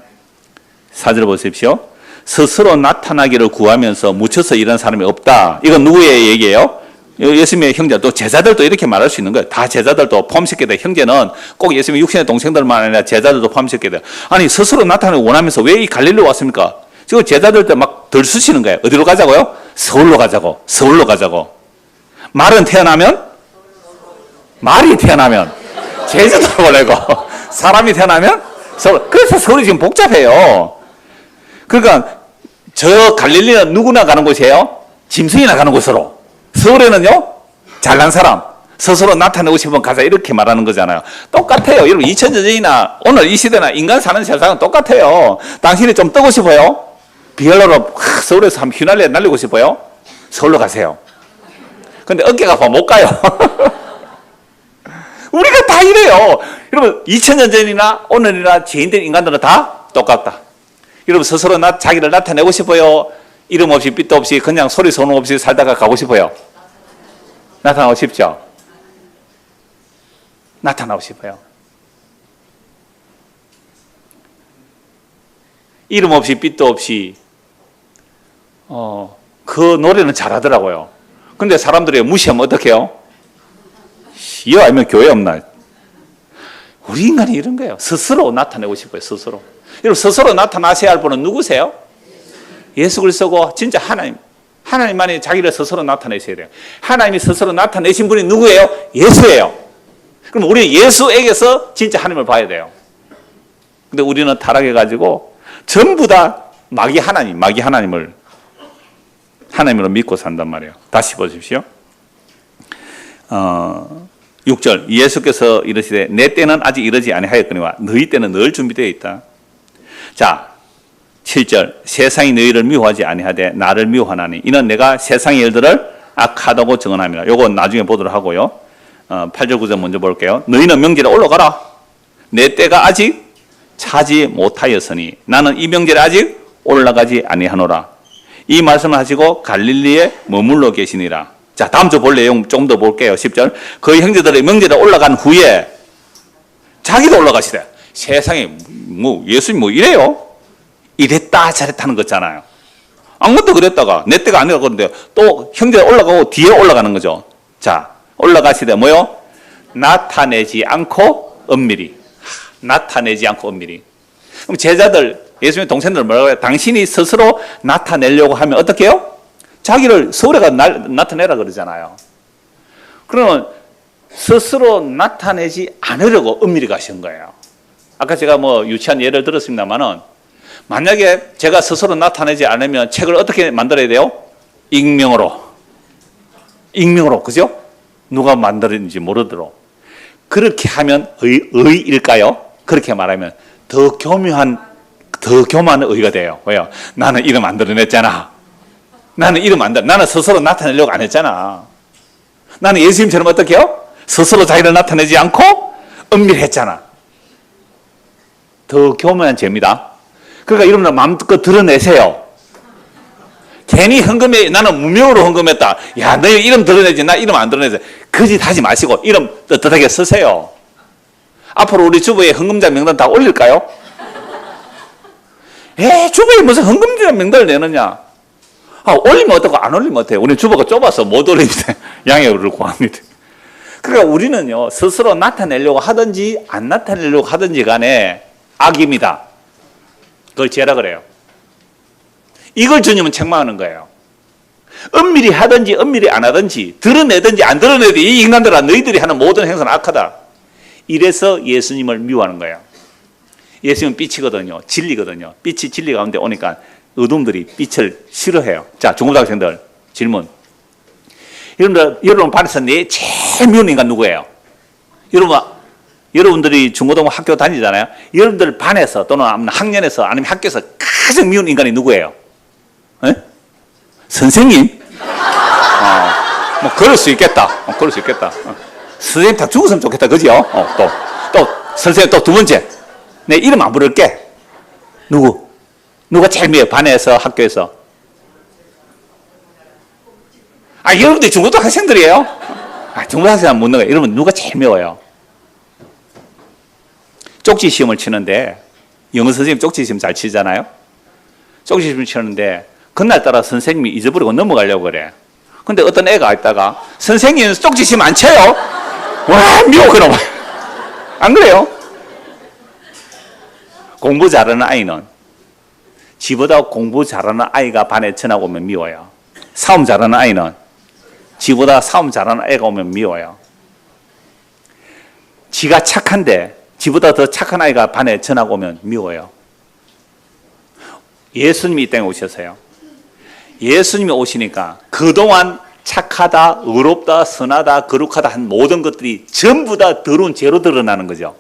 4절 보십시오. 스스로 나타나기를 구하면서 묻혀서 이런 사람이 없다. 이건 누구의 얘기예요? 예수님의 형제, 또 제자들도 이렇게 말할 수 있는 거예요. 다 제자들도 포함시켜야 돼. 형제는 꼭 예수님의 육신의 동생들만 아니라 제자들도 포함시켜야 돼. 아니, 스스로 나타나기 원하면서 왜 이 갈릴리로 왔습니까? 지금 제자들 때 막 들쑤시는 거예요. 어디로 가자고요? 서울로 가자고. 서울로 가자고. 말이 태어나면 제주도로 보내고, 사람이 태어나면 서울. 그래서 서울이 지금 복잡해요. 그러니까 저 갈릴리는 누구나 가는 곳이에요? 짐승이나 가는 곳으로. 서울에는요, 잘난 사람, 스스로 나타내고 싶으면 가자, 이렇게 말하는 거잖아요. 똑같아요. 여러분, 2000년 전이나 오늘 이 시대나 인간 사는 세상은 똑같아요. 당신이 좀 뜨고 싶어요? 비엘로로 서울에서 한번 휘날려 날리고 싶어요? 서울로 가세요. 근데 어깨가 아파 못 가요. 우리가 다 이래요. 여러분, 2000년 전이나 오늘이나 죄인들 인간들은 다 똑같다. 여러분, 스스로 자기를 나타내고 싶어요? 이름 없이 빛도 없이 그냥 소리 소문 없이 살다가 가고 싶어요? 나타나고 싶죠? 나타나고 싶어요. 이름 없이 빛도 없이 그 노래는 잘하더라고요. 근데 사람들이 무시하면 어떡해요? 이거 아니면 교회 없나? 우리 인간이 이런 거예요. 스스로 나타내고 싶어요. 스스로. 여러분, 스스로 나타나셔야 할 분은 누구세요? 예수 그리스도고 진짜 하나님만이 자기를 스스로 나타내셔야 돼요. 하나님이 스스로 나타내신 분이 누구예요? 예수예요. 그럼 우리는 예수에게서 진짜 하나님을 봐야 돼요. 근데 우리는 타락해가지고 전부 다 마귀 하나님을 하나님으로 믿고 산단 말이에요. 다시 보십시오. 6절 예수께서 이르시되 내 때는 아직 이르지 아니하였거니와 너희 때는 늘 준비되어 있다. 자, 7절 세상이 너희를 미워하지 아니하되 나를 미워하나니 이는 내가 세상의 일들을 악하다고 증언함이라. 요거 나중에 보도록 하고요. 8절 9절 먼저 볼게요. 너희는 명절에 올라가라. 내 때가 아직 차지 못하였으니 나는 이 명절에 아직 올라가지 아니하노라. 이 말씀을 하시고 갈릴리에 머물러 계시니라. 자, 다음 주 볼 내용 좀 더 볼게요. 10절 그 형제들의 명절에 올라간 후에 자기도 올라가시대. 세상에 예수님 이래요? 이랬다 저랬다는 거잖아요. 아무것도 그랬다가 내 때가 아니라 그러는데 또 형제가 올라가고 뒤에 올라가는 거죠. 자, 올라가시되 뭐요? 나타내지 않고 은밀히. 나타내지 않고 은밀히. 그럼 제자들, 예수님의 동생들 뭐라고 해요? 당신이 스스로 나타내려고 하면 어떻게 해요? 자기를 서울에가 나타내라 그러잖아요. 그러면 스스로 나타내지 않으려고 은밀히 가신 거예요. 아까 제가 뭐 유치한 예를 들었습니다만은 만약에 제가 스스로 나타내지 않으면 책을 어떻게 만들어야 돼요? 익명으로. 익명으로, 그죠? 누가 만들었는지 모르도록. 그렇게 하면 의일까요? 그렇게 말하면 더 교묘한 의가 돼요. 왜요? 나는 이름 안 드러냈잖아. 나는 스스로 나타내려고 안 했잖아. 나는 예수님처럼 어떻게 해요? 스스로 자기를 나타내지 않고 은밀했잖아. 더 교묘한 죄입니다. 그러니까 여러분들 마음껏 드러내세요. 괜히 헌금에 나는 무명으로 헌금했다. 야, 너 이름 드러내지. 나 이름 안 드러내지. 그 짓 하지 마시고 이름 떳떳하게 쓰세요. 앞으로 우리 주부의 헌금자 명단 다 올릴까요? 주부에 무슨 헌금자 명단을 내느냐. 올리면 어떡하고 안 올리면 어때요? 우리 주부가 좁아서 못 올립니다. 양해를 구합니다. 그러니까 우리는요, 스스로 나타내려고 하든지 안 나타내려고 하든지 간에 악입니다. 그걸 죄라 그래요. 이걸 주님은 책망하는 거예요. 은밀히 하든지 은밀히 안 하든지 드러내든지 안 드러내든지 이 인간들아 너희들이 하는 모든 행사는 악하다. 이래서 예수님을 미워하는 거예요. 예수님은 빛이거든요. 진리거든요. 빛이 진리 가운데 오니까 어둠들이 빛을 싫어해요. 자, 중고등학생들 질문. 여러분 반에서 제일 미운 인간 누구예요? 여러분들이 중고등부 학교 다니잖아요. 여러분들 반에서 또는 학년에서 아니면 학교에서 가장 미운 인간이 누구예요? 에? 선생님? 뭐 그럴 수 있겠다. 그럴 수 있겠다. 선생님 다 죽었으면 좋겠다. 그죠? 또 선생님 또 두 번째. 내 이름 안 부를게. 누가 제일 미워요? 반에서 학교에서. 여러분들이 중고등학교 학생들이에요? 중고등학생은 못 나가요. 여러분 누가 제일 미워요? 쪽지 시험을 치는데 영어 선생님 쪽지 시험 잘 치잖아요. 쪽지 시험 치는데 그날따라 선생님이 잊어버리고 넘어가려고 그래. 근데 어떤 애가 있다가 선생님 쪽지 시험 안 쳐요? 와, 미워 그럼. 안 그래요? 공부 잘하는 아이는 지보다 공부 잘하는 아이가 반에 전학 오면 미워요. 싸움 잘하는 아이는 지보다 싸움 잘하는 애가 오면 미워요. 지가 착한데 지보다 더 착한 아이가 반에 전학 오면 미워요. 예수님이 이 땅에 오셨어요. 예수님이 오시니까 그동안 착하다, 의롭다, 선하다, 거룩하다 한 모든 것들이 전부 다 더러운 죄로 드러나는 거죠.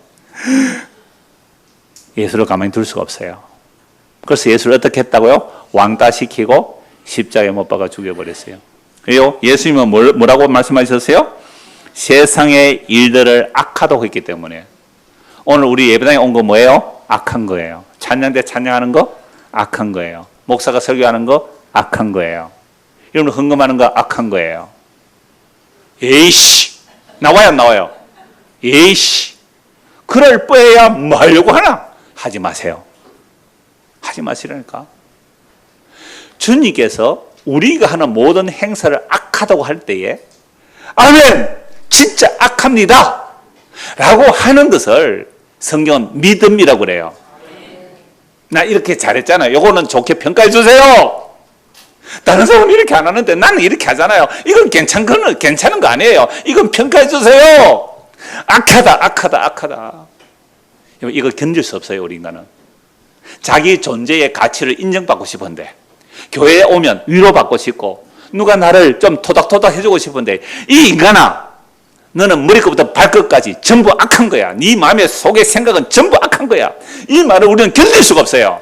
예수를 가만히 둘 수가 없어요. 그래서 예수를 어떻게 했다고요? 왕따시키고 십자가에 못 박아 죽여버렸어요. 그래요? 예수님은 뭐라고 말씀하셨어요? 세상의 일들을 악하다고 했기 때문에. 오늘 우리 예배당에 온 거 뭐예요? 악한 거예요. 찬양대 찬양하는 거 악한 거예요. 목사가 설교하는 거 악한 거예요. 여러분 헌금하는 거 악한 거예요. 에이씨, 나와요 안 나와요? 에이씨, 그럴 바에야 뭐 하려고 하나? 하지 마세요. 하지 마시라니까. 주님께서 우리가 하는 모든 행사를 악하다고 할 때에 아멘, 진짜 악합니다 라고 하는 것을 성경은 믿음이라고 그래요. 나 이렇게 잘했잖아요. 요거는 좋게 평가해 주세요. 다른 사람은 이렇게 안 하는데 나는 이렇게 하잖아요. 이건 괜찮은 거 아니에요. 이건 평가해 주세요. 악하다. 이걸 견딜 수 없어요, 우리 인간은. 자기 존재의 가치를 인정받고 싶은데, 교회에 오면 위로받고 싶고, 누가 나를 좀 토닥토닥 해주고 싶은데, 이 인간아, 너는 머리끝부터 발끝까지 전부 악한 거야. 네 마음의 속의 생각은 전부 악한 거야. 이 말을 우리는 견딜 수가 없어요.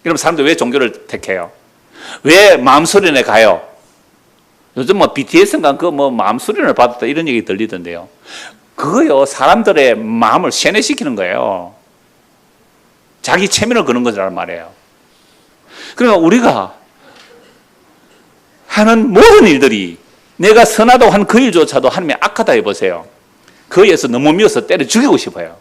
그럼 사람들 왜 종교를 택해요? 왜 마음수련에 가요? 요즘 뭐 BTS인가 그 뭐 마음수련을 받았다 이런 얘기 들리던데요. 그거요, 사람들의 마음을 세뇌시키는 거예요. 자기 체면을 거는 거란 말이에요. 그러니까 우리가 하는 모든 일들이 내가 선하다고 한 그 일조차도 하나님이 악하다 해보세요. 그에서 너무 미워서 때려 죽이고 싶어요.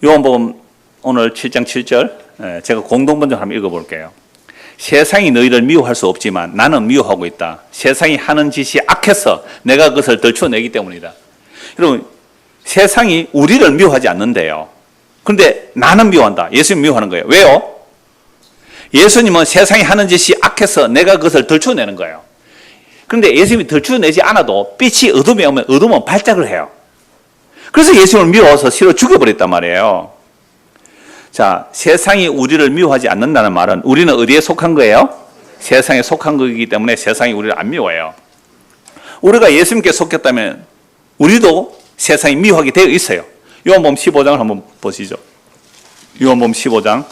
요한복음 오늘 7장 7절 제가 공동번역 한번 읽어볼게요. 세상이 너희를 미워할 수 없지만 나는 미워하고 있다. 세상이 하는 짓이 악해서 내가 그것을 덜쳐내기 때문이다. 여러분, 세상이 우리를 미워하지 않는데요. 그런데 나는 미워한다. 예수님 미워하는 거예요. 왜요? 예수님은 세상이 하는 짓이 악해서 내가 그것을 덜쳐내는 거예요. 그런데 예수님이 덜쳐내지 않아도 빛이 어둠에 오면 어둠은 발작을 해요. 그래서 예수님을 미워서 실어 죽여버렸단 말이에요. 자, 세상이 우리를 미워하지 않는다는 말은 우리는 어디에 속한 거예요? 세상에 속한 거이기 때문에 세상이 우리를 안 미워해요. 우리가 예수님께 속했다면 우리도 세상이 미워하게 되어 있어요. 요한복음 15장을 한번 보시죠. 요한복음 15장.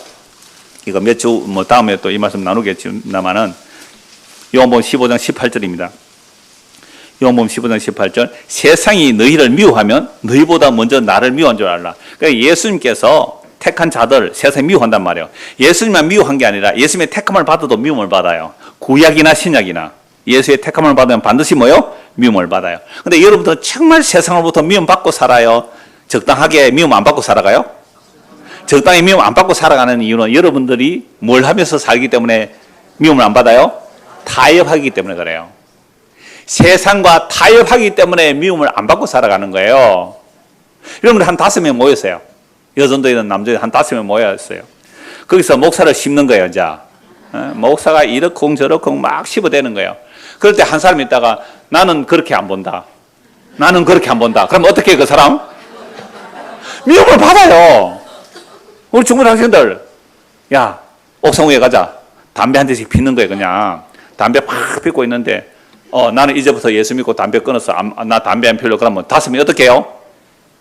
이거 몇 주 다음에 또 이 말씀 나누겠지만은 요한복음 15장 18절입니다. 요한복음 15장 18절. 세상이 너희를 미워하면 너희보다 먼저 나를 미워한 줄 알라. 그러니까 예수님께서 택한 자들 세상이 미워한단 말이에요. 예수님만 미워한 게 아니라 예수님의 택함을 받아도 미움을 받아요. 구약이나 신약이나 예수의 택함을 받으면 반드시 뭐요? 미움을 받아요. 근데 여러분들은 정말 세상으로부터 미움받고 살아요? 적당하게 미움 안 받고 살아가요? 적당히 미움 안 받고 살아가는 이유는 여러분들이 뭘 하면서 살기 때문에 미움을 안 받아요? 타협하기 때문에 그래요. 세상과 타협하기 때문에 미움을 안 받고 살아가는 거예요. 여러분들 한 5명 모였어요. 여전도에는 남자들 한 5명 모였어요. 거기서 목사를 씹는 거예요. 자, 목사가 이러쿵 저러쿵 막 씹어대는 거예요. 그럴 때 한 사람이 있다가 나는 그렇게 안 본다. 나는 그렇게 안 본다. 그럼 어떻게 해, 그 사람? 미움을 받아요. 우리 중국 학생들, 야, 옥상 위에 가자. 담배 한 대씩 피는 거예요, 그냥. 담배 팍 피고 있는데, 나는 이제부터 예수 믿고 담배 끊었어. 나 담배 안 피우려고 그러면 5명이 어떻게 해요?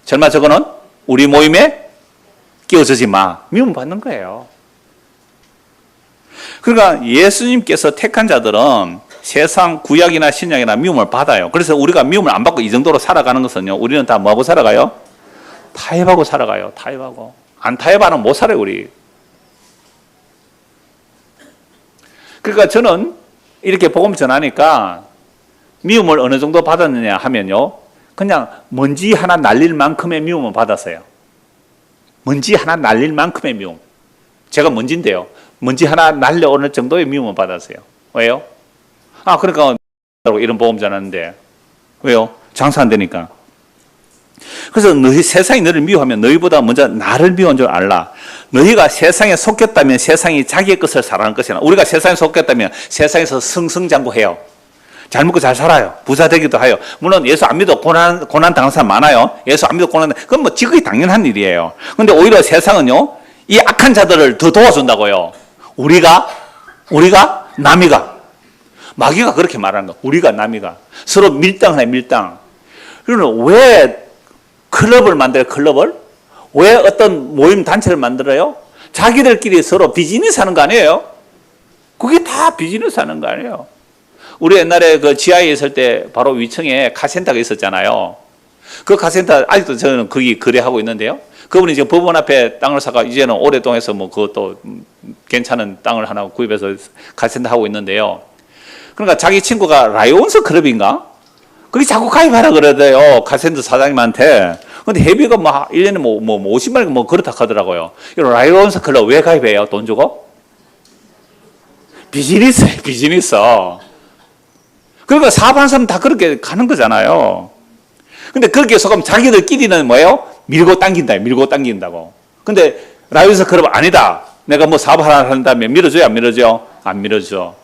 설마 저거는 우리 모임에 끼워주지 마. 미움 받는 거예요. 그러니까 예수님께서 택한 자들은 세상 구약이나 신약이나 미움을 받아요. 그래서 우리가 미움을 안 받고 이 정도로 살아가는 것은요, 우리는 다 뭐하고 살아가요? 타협하고 살아가요. 타협하고. 안 타협하면 못 살아요, 우리. 그러니까 저는 이렇게 복음 전하니까 미움을 어느 정도 받았느냐 하면요, 그냥 먼지 하나 날릴 만큼의 미움을 받았어요. 먼지 하나 날릴 만큼의 미움. 제가 먼지인데요. 먼지 하나 날려오는 정도의 미움을 받았어요. 왜요? 그러니까 이런 복음 전하는데 왜요? 장사 안 되니까. 그래서 세상이 너를 미워하면 너희보다 먼저 나를 미워한 줄 알라. 너희가 세상에 속했다면 세상이 자기의 것을 사랑할 것이나 우리가 세상에 속했다면 세상에서 승승장구해요. 잘 먹고 잘 살아요. 부자 되기도 해요. 물론 예수 안 믿어 고난 당한 사람 많아요. 예수 안 믿어 고난, 그건 뭐 지극히 당연한 일이에요. 근데 오히려 세상은요, 이 악한 자들을 더 도와준다고요. 우리가 남이가. 마귀가 그렇게 말하는 거. 우리가 남이가. 서로 밀당하네, 밀당. 그러면 왜 클럽을 만들어요, 클럽을? 왜 어떤 모임 단체를 만들어요? 자기들끼리 서로 비즈니스 하는 거 아니에요? 그게 다 비즈니스 하는 거 아니에요? 우리 옛날에 그 지하에 있을 때 바로 위층에 카센터가 있었잖아요. 그 카센터 아직도 저는 거기 거래하고 있는데요. 그분이 지금 법원 앞에 땅을 사가 이제는 오랫동안 해서 뭐 그것도 괜찮은 땅을 하나 구입해서 카센터 하고 있는데요. 그러니까 자기 친구가 라이온스 클럽인가? 거기 자꾸 가입하라 그러대요. 카센터 사장님한테. 근데 회비가 뭐 1년에 뭐 50만 원 뭐 그렇다 하더라고요. 라이온스 클럽 왜 가입해요? 돈 주고? 비즈니스예요, 비즈니스. 그러니까 사업하는 사람 다 그렇게 가는 거잖아요. 근데 거기에 속하면 자기들끼리는 뭐예요? 밀고 당긴다고. 근데 라이온스 클럽 아니다. 내가 뭐 사업 하나 한다면 밀어줘요, 안 밀어줘요? 안 밀어줘.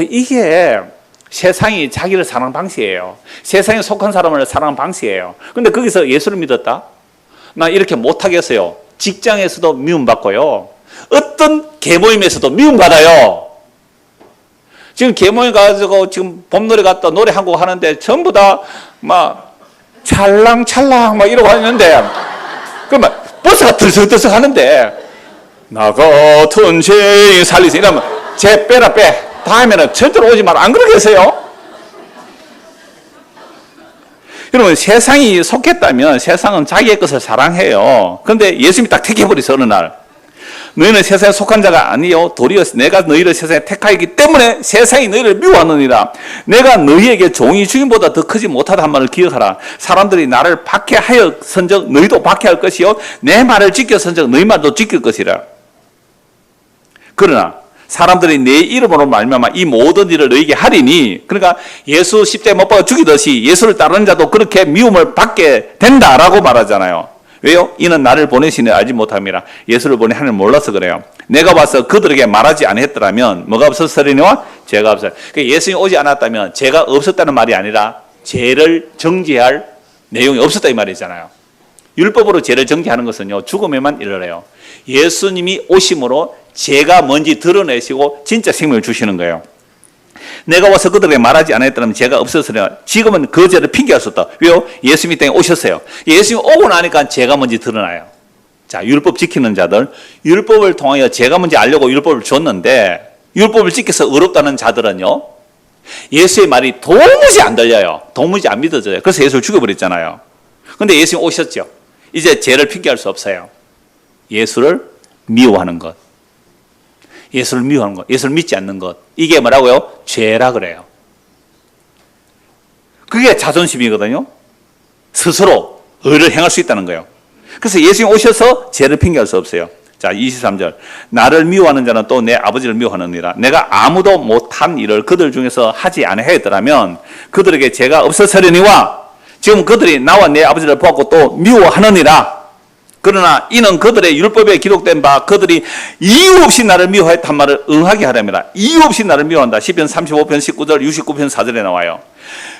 이게 세상이 자기를 사랑하는 방식이에요. 세상에 속한 사람을 사랑하는 방식이에요. 근데 거기서 예수를 믿었다? 나 이렇게 못하겠어요. 직장에서도 미움받고요. 어떤 계모임에서도 미움받아요. 지금 계모임 가지고 지금 봄노래 갔다 노래 한 곡 하는데 전부 다 막 찰랑찰랑 막 이러고 하는데 그러면 버스가 들썩들썩 하는데 나 같은 죄인 살리세 이러면 쟤 빼라 빼. 다음에는 절대로 오지 마라. 안 그러겠어요? 여러분, 세상이 속했다면 세상은 자기의 것을 사랑해요. 그런데 예수님이 딱 택해버리서 어느 날 너희는 세상에 속한 자가 아니요 도리어 내가 너희를 세상에 택하였기 때문에 세상이 너희를 미워하느니라. 내가 너희에게 종이 주인보다 더 크지 못하다 한 말을 기억하라. 사람들이 나를 박해하였은즉 너희도 박해할 것이요 내 말을 지켰은즉 너희 말도 지킬 것이라. 그러나 사람들이 내 이름으로 말미암아 이 모든 일을 너에게 하리니. 그러니까 예수 십자가에 못 박아 죽이듯이 예수를 따르는 자도 그렇게 미움을 받게 된다라고 말하잖아요. 왜요? 이는 나를 보내시니 알지 못함이라. 예수를 보내 하나님을 몰라서 그래요. 내가 와서 그들에게 말하지 않았더라면 뭐가 없었으리니와 죄가 없어요. 그러니까 예수님이 오지 않았다면 죄가 없었다는 말이 아니라 죄를 정죄할 내용이 없었다 이 말이잖아요. 율법으로 죄를 정죄하는 것은요, 죽음에만 이르러요. 예수님이 오심으로 죄가 뭔지 드러내시고 진짜 생명을 주시는 거예요. 내가 와서 그들에게 말하지 않았더라면 죄가 없었으리라. 지금은 그 죄를 핑계할 수 없다. 왜요? 예수님이 땅에 오셨어요. 예수님이 오고 나니까 죄가 뭔지 드러나요. 자, 율법 지키는 자들, 율법을 통하여 죄가 뭔지 알려고 율법을 줬는데 율법을 지켜서 의롭다는 자들은요, 예수의 말이 도무지 안 들려요. 도무지 안 믿어져요. 그래서 예수를 죽여버렸잖아요. 그런데 예수님 오셨죠. 이제 죄를 핑계할 수 없어요. 예수를 미워하는 것. 예수를 미워하는 것. 예수를 믿지 않는 것. 이게 뭐라고요? 죄라 그래요. 그게 자존심이거든요. 스스로 의를 행할 수 있다는 거예요. 그래서 예수님 오셔서 죄를 핑계할 수 없어요. 자, 23절. 나를 미워하는 자는 또 내 아버지를 미워하느니라. 내가 아무도 못한 일을 그들 중에서 하지 않았더라면 그들에게 죄가 없었으려니와 지금 그들이 나와 내 아버지를 보았고 또 미워하느니라. 그러나 이는 그들의 율법에 기록된 바 그들이 이유 없이 나를 미워했단 말을 응하게 하렵니다. 이유 없이 나를 미워한다. 시편 35편 19절 69편 4절에 나와요.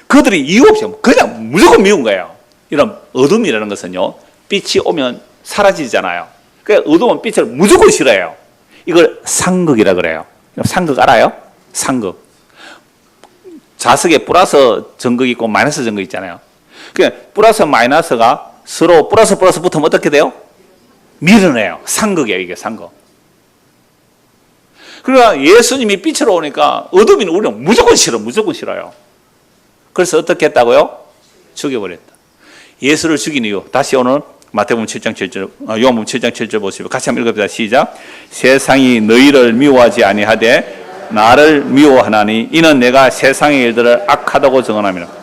그들이 이유 없이 그냥 무조건 미운 거예요. 이런 어둠이라는 것은요, 빛이 오면 사라지잖아요. 그러니까 어두운 빛을 무조건 싫어해요. 이걸 상극이라 그래요. 상극 알아요? 상극. 자석에 플러스 전극 있고 마이너스 전극 있잖아요. 그러니까 플러스 마이너스가 서로 플러스 붙으면 어떻게 돼요? 밀어내요. 상극이에요, 이게 상극. 그러니까 예수님이 빛으로 오니까 어둠이 우리는 무조건 싫어요. 그래서 어떻게 했다고요? 죽여버렸다. 예수를 죽인 이유. 다시 오늘 마태복음 7장 7절, 요한복음 7장 7절 보시면 같이 한번 읽어봅시다. 시작. 세상이 너희를 미워하지 아니하되 나를 미워하나니 이는 내가 세상의 일들을 악하다고 증언합니다.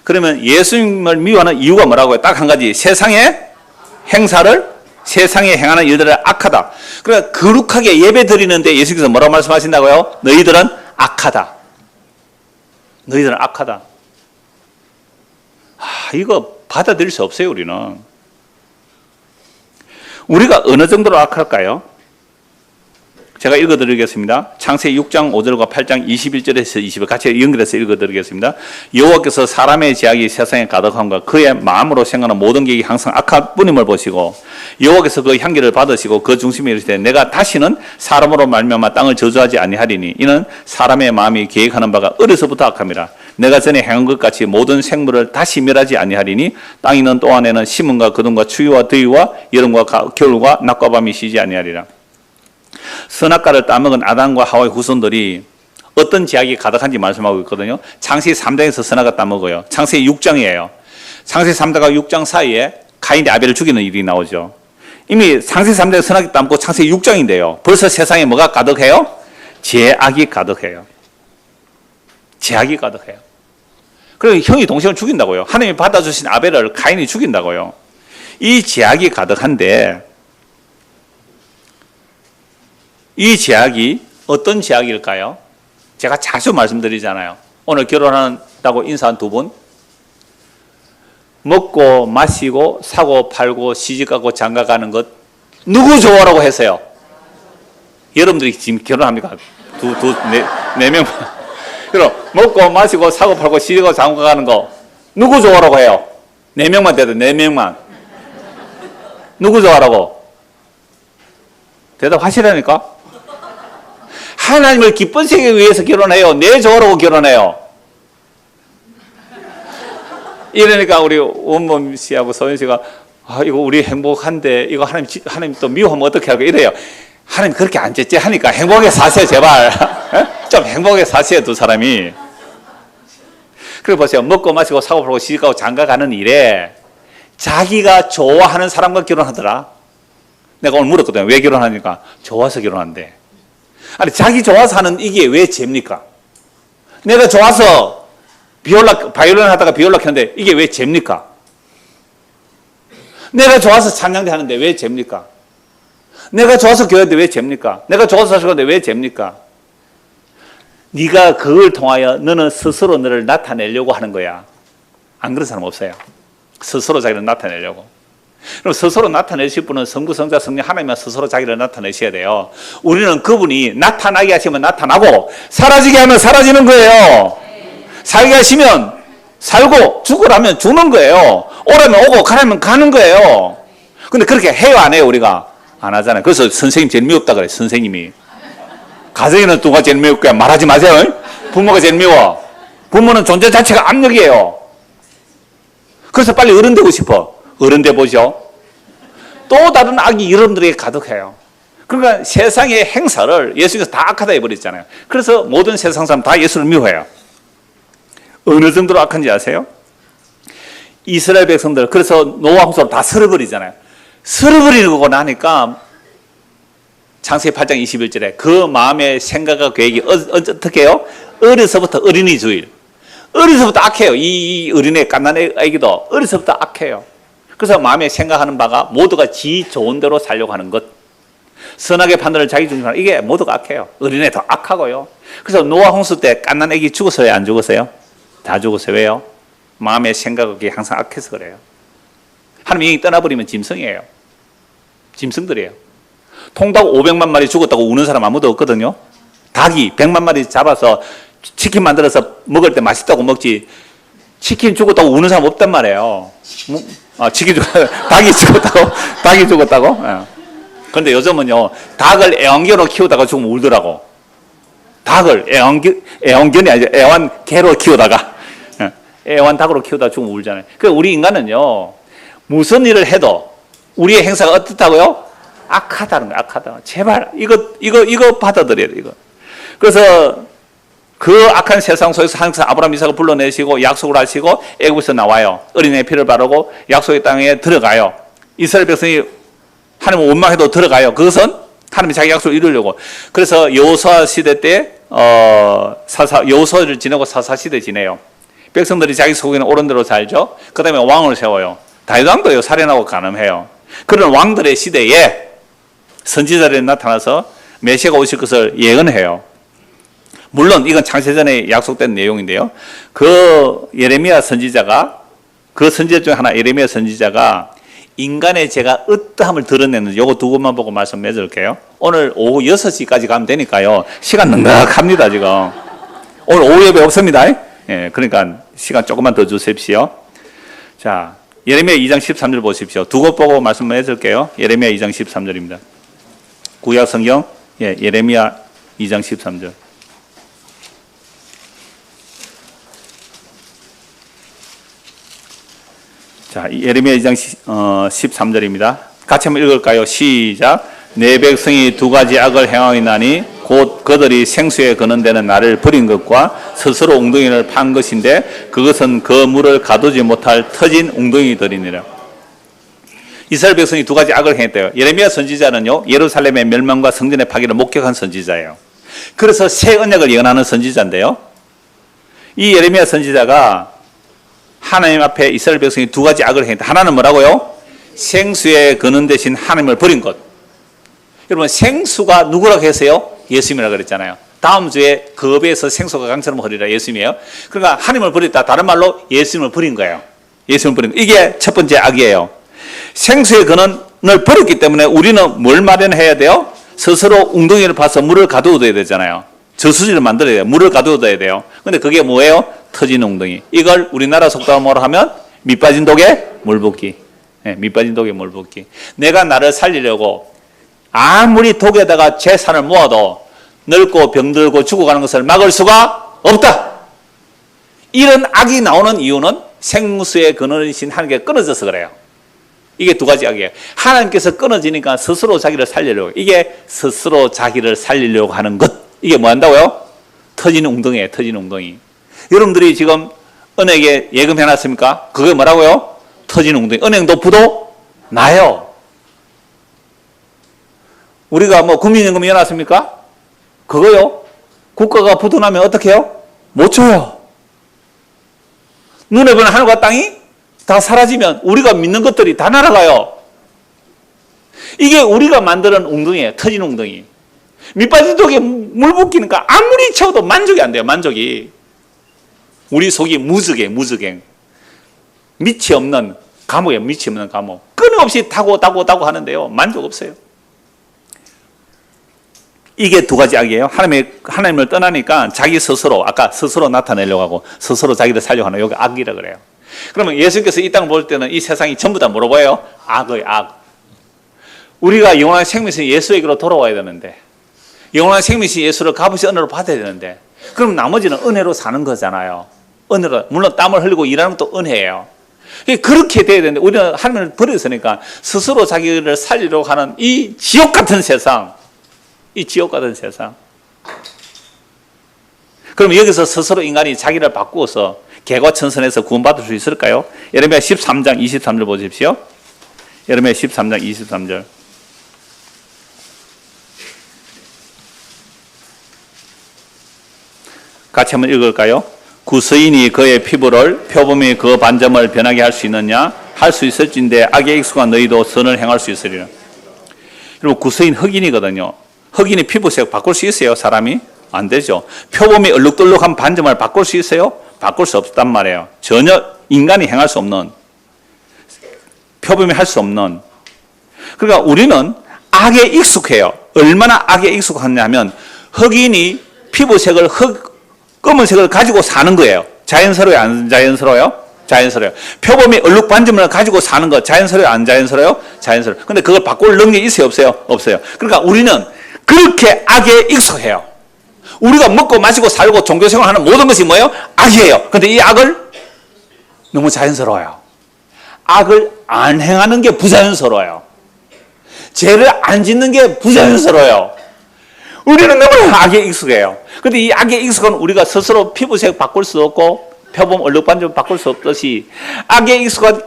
그러면 예수님을 미워하는 이유가 뭐라고요? 딱 한 가지. 세상에 행하는 일들을 악하다. 그러니까 거룩하게 예배 드리는데 예수께서 뭐라고 말씀하신다고요? 너희들은 악하다. 너희들은 악하다. 이거 받아들일 수 없어요, 우리는. 우리가 어느 정도로 악할까요? 제가 읽어드리겠습니다. 창세기 6장 5절과 8장 21절에서 20절 같이 연결해서 읽어드리겠습니다. 여호와께서 사람의 죄악이 세상에 가득함과 그의 마음으로 생각하는 모든 계획이 항상 악한 뿐임을 보시고 여호와께서 그 향기를 받으시고 그 중심에 이르시되 내가 다시는 사람으로 말미암아 땅을 저주하지 아니하리니 이는 사람의 마음이 계획하는 바가 어려서부터 악함이라. 내가 전에 행한 것 같이 모든 생물을 다시 멸하지 아니하리니 땅 있는 또 안에는 심음과 거둠과 추위와 더위와 여름과 겨울과 낮과 밤이 쉬지 아니하리라. 선악과를 따먹은 아담과 하와의 후손들이 어떤 죄악이 가득한지 말씀하고 있거든요. 창세기 3장에서 선악과 따먹어요. 창세기 6장이에요. 창세기 3장과 6장 사이에 가인이 아벨을 죽이는 일이 나오죠. 이미 창세기 3장에서 선악이 따먹고 창세기 6장인데요. 벌써 세상에 뭐가 가득해요? 죄악이 가득해요. 죄악이 가득해요. 그리고 형이 동생을 죽인다고요. 하나님이 받아주신 아벨을 가인이 죽인다고요. 이 죄악이 가득한데 이 죄악이 어떤 죄악일까요? 제가 자주 말씀드리잖아요. 오늘 결혼한다고 인사한 두 분, 먹고 마시고 사고 팔고 시집가고 장가가는 것 누구 좋아라고 했어요? 여러분들이 지금 결혼합니까? 네 명. 그럼 먹고 마시고 사고 팔고 시집가고 장가가는 거 누구 좋아라고 해요? 4명만 돼도 4명만. 누구 좋아라고? 대답하시라니까? 하나님을 기뻐하기 위해서 결혼해요? 내 좋아라고 결혼해요? 이러니까 우리 원범 씨하고 소연 씨가 이거 우리 행복한데 이거 하나님 또 미워하면 어떻게 할까 이래요. 하나님 그렇게 안 째째하니까 행복하게 사세요 제발. 좀 행복하게 사세요 두 사람이. 그래 보세요. 먹고 마시고 사고 팔고 시집가고 장가가는 일에 자기가 좋아하는 사람과 결혼하더라. 내가 오늘 물었거든요. 왜 결혼하니까? 좋아서 결혼한대. 아니 자기 좋아서 하는 이게 왜 죄입니까? 내가 좋아서 바이올린 하다가 비올라 켰는데 이게 왜 죄입니까? 내가 좋아서 찬양대 하는데 왜 죄입니까? 내가 좋아서 교회인데 왜 죄입니까? 내가 좋아서 사시는데 왜 죄입니까? 네가 그걸 통하여 너는 스스로 너를 나타내려고 하는 거야. 안 그런 사람 없어요. 스스로 자기를 나타내려고. 그럼 스스로 나타내실 분은 성부, 성자, 성령 하나님만 스스로 자기를 나타내셔야 돼요. 우리는 그분이 나타나게 하시면 나타나고 사라지게 하면 사라지는 거예요. 살게 하시면 살고 죽으라면 죽는 거예요. 오라면 오고 가라면 가는 거예요. 근데 그렇게 해요, 안 해요? 우리가 안 하잖아요. 그래서 선생님 제일 미웠다 그래. 선생님이 가정에는 누가 제일 미울 거야? 말하지 마세요. 부모가 제일 미워. 부모는 존재 자체가 압력이에요. 그래서 빨리 어른 되고 싶어. 어른 돼 보죠. 또 다른 악이 여러분들에게 가득해요. 그러니까 세상의 행사를 예수께서 다 악하다 해버렸잖아요. 그래서 모든 세상 사람 다 예수를 미워해요. 어느 정도로 악한지 아세요? 이스라엘 백성들, 그래서 노아 홍수로 다 쓸어버리잖아요. 쓸어버리고 나니까 창세기 8장 21절에 그 마음의 생각과 계획이 어떻게 해요? 어려서부터 어린이 주일. 어려서부터 악해요. 이 어린애 갓난 애기도 어려서부터 악해요. 그래서 마음에 생각하는 바가 모두가 지 좋은 대로 살려고 하는 것. 선악의 판단을 자기 중심으로 이게 모두가 악해요. 어린애도 악하고요. 그래서 노아 홍수 때 갓난 애기 죽었어요? 안 죽었어요? 다 죽었어요. 왜요? 마음의 생각이 항상 악해서 그래요. 하나님이 떠나버리면 짐승이에요. 짐승들이에요. 통닭 500만 마리 죽었다고 우는 사람 아무도 없거든요. 닭이 100만 마리 잡아서 치킨 만들어서 먹을 때 맛있다고 먹지 치킨 죽었다고 우는 사람 없단 말이에요. 치킨 닭이 죽었다고? 그런데 요즘은요, 닭을 애완견으로 키우다가 죽으면 울더라고. 닭을 애완견이 아니죠. 애완개로 키우다가, 애완닭으로 키우다가 죽으면 울잖아요. 그러니까 우리 인간은요, 무슨 일을 해도 우리의 행사가 어떻다고요? 악하다는 거예요, 악하다. 제발, 이거 받아들여야 돼, 이거. 그래서 그 악한 세상 속에서 항상 아브라함, 이삭을 불러내시고 약속을 하시고 애굽에서 나와요. 어린애 피를 바르고 약속의 땅에 들어가요. 이스라엘 백성이 하나님을 원망해도 들어가요. 그것은 하나님이 자기 약속을 이루려고. 그래서 여호수아 시대 때 여호수아를 지내고 사사 시대 지내요. 백성들이 자기 속에는 옳은 대로 살죠. 그 다음에 왕을 세워요. 다윗 왕도요, 살인하고 간음해요. 그런 왕들의 시대에 선지자들이 나타나서 메시아가 오실 것을 예언해요. 물론 이건 창세전에 약속된 내용인데요. 그 예레미야 선지자가, 그 선지자 중에 하나 예레미야 선지자가 인간의 죄가 어떠함을 드러내는지 요거 두 것만 보고 말씀 맺을게요. 오늘 오후 6시까지 가면 되니까요. 시간 넉넉합니다, 지금. 오늘 오후 예배 없습니다. 예, 그러니까 시간 조금만 더 주십시오. 자, 예레미야 2장 13절 보십시오. 두 것 보고 말씀 맺을게요. 예레미야 2장 13절입니다. 구약 성경, 예레미야 2장 13절. 자, 예레미야 2장 13절입니다. 같이 한번 읽을까요? 시작. 내 백성이 두 가지 악을 행하였나니 곧 그들이 생수에 거는 데는 나를 버린 것과 스스로 웅덩이를 판 것인데 그것은 그 물을 가두지 못할 터진 웅덩이들이니라. 이스라엘 백성이 두 가지 악을 행했대요. 예레미야 선지자는요, 예루살렘의 멸망과 성전의 파괴를 목격한 선지자예요. 그래서 새 언약을 예언하는 선지자인데요. 이 예레미야 선지자가 하나님 앞에 이스라엘 백성이 두 가지 악을 행했다. 하나는 뭐라고요? 생수에 거는 대신 하나님을 버린 것. 여러분, 생수가 누구라고 했어요? 예수님이라고 그랬잖아요. 다음 주에 그 배에서 생수가 강처럼 흐르리라. 예수님이에요. 그러니까 하나님을 버렸다. 다른 말로 예수님을 버린 거예요. 예수님을 버린 거. 이게 첫 번째 악이에요. 생수의 근원을 버렸기 때문에 우리는 뭘 마련해야 돼요? 스스로 웅덩이를 파서 물을 가두어둬야 되잖아요. 저수지를 만들어야 돼요. 물을 가두어둬야 돼요. 근데 그게 뭐예요? 터진 웅덩이. 이걸 우리나라 속담으로 뭐라 하면 밑빠진 독에 물 붓기. 밑빠진 독에 물 붓기. 내가 나를 살리려고 아무리 독에다가 재산을 모아도 늙고 병들고 죽어가는 것을 막을 수가 없다. 이런 악이 나오는 이유는 생수의 근원이신 하나님께 끊어져서 그래요. 이게 두 가지 악이에요. 하나님께서 끊어지니까 스스로 자기를 살리려고. 이게 스스로 자기를 살리려고 하는 것. 이게 뭐 한다고요? 터지는 웅덩이에요. 터지는 웅덩이. 여러분들이 지금 은행에 예금해놨습니까? 그게 뭐라고요? 터지는 웅덩이. 은행 도프도 나요. 우리가 뭐 국민연금 해놨습니까? 그거요. 국가가 부도나면 어떻게 해요? 못 줘요. 눈에 보이는 하늘과 땅이 다 사라지면 우리가 믿는 것들이 다 날아가요. 이게 우리가 만드는 웅덩이에요. 터진 웅덩이. 밑빠진 독에 물 붓기니까 아무리 채워도 만족이 안 돼요. 만족이. 우리 속이 무적행. 밑이 없는 감옥에 밑이 없는 감옥. 끊임없이 타고 하는데요. 만족 없어요. 이게 두 가지 악이에요. 하나님을 떠나니까 자기 스스로, 아까 스스로 나타내려고 하고 스스로 자기를 살려고 하는 여기 악이라 그래요. 그러면 예수님께서 이 땅을 볼 때는 이 세상이 전부 다 뭐로 보여요? 악의 악. 우리가 영원한 생명이신 예수에게로 돌아와야 되는데, 영원한 생명이신 예수를 값없이 은혜로 받아야 되는데, 그럼 나머지는 은혜로 사는 거잖아요. 은혜로. 물론 땀을 흘리고 일하는 것도 은혜예요. 그렇게 돼야 되는데 우리는 하나님을 버렸으니까 스스로 자기를 살리려고 하는 이 지옥 같은 세상, 그럼 여기서 스스로 인간이 자기를 바꾸어서 개과천선해서 구원받을 수 있을까요? 예레미야 13장 23절 보십시오. 예레미야 13장 23절. 같이 한번 읽을까요? 구서인이 그의 피부를 표범이 그 반점을 변하게 할 수 있느냐? 할 수 있을진데 악에 익숙한 너희도 선을 행할 수 있으리라. 여러분, 구서인 흑인이거든요. 흑인이 피부색 바꿀 수 있어요? 사람이? 안 되죠. 표범이 얼룩덜룩한 반점을 바꿀 수 있어요? 바꿀 수 없단 말이에요. 전혀 인간이 행할 수 없는, 표범이 할 수 없는. 그러니까 우리는 악에 익숙해요. 얼마나 악에 익숙하냐 하면 흑인이 피부색을 검은색을 가지고 사는 거예요. 자연스러워요? 안 자연스러워요? 자연스러워요. 표범이 얼룩 반점을 가지고 사는 거 자연스러워요? 안 자연스러워요? 자연스러워요. 근데 그걸 바꿀 능력이 있어요? 없어요? 없어요. 그러니까 우리는 그렇게 악에 익숙해요. 우리가 먹고 마시고 살고 종교생활하는 모든 것이 뭐예요? 악이에요. 근데 이 악을 너무 자연스러워요. 악을 안 행하는 게 부자연스러워요. 죄를 안 짓는 게 부자연스러워요. 우리는 너무 악에 익숙해요. 근데 이 악에 익숙한 우리가 스스로 피부색 바꿀 수 없고 표범 얼룩반점 바꿀 수 없듯이 악에 익숙한,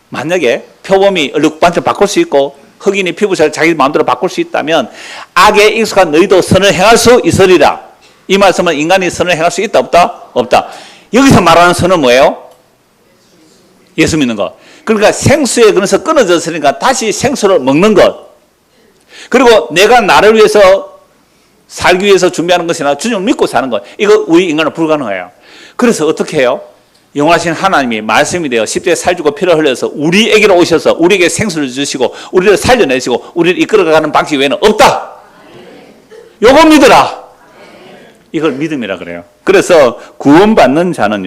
만약에 표범이 얼룩반점 바꿀 수 있고 흑인이 피부색을 자기 마음대로 바꿀 수 있다면 악에 익숙한 너희도 선을 행할 수 있으리라. 이 말씀은 인간이 선을 행할 수 있다 없다? 없다. 여기서 말하는 선은 뭐예요? 예수 믿는 것. 그러니까 생수에 그래서 끊어졌으니까 다시 생수를 먹는 것. 그리고 내가 나를 위해서 살기 위해서 준비하는 것이나 주님을 믿고 사는 것. 이거 우리 인간은 불가능해요. 그래서 어떻게 해요? 영원하신 하나님이 말씀이 되어 십자가에 살주고 피를 흘려서 우리에게로 오셔서 우리에게 생수를 주시고 우리를 살려내시고 우리를 이끌어가는 방식 외에는 없다. 요거 믿으라. 이걸 믿음이라 그래요. 그래서 구원받는 자는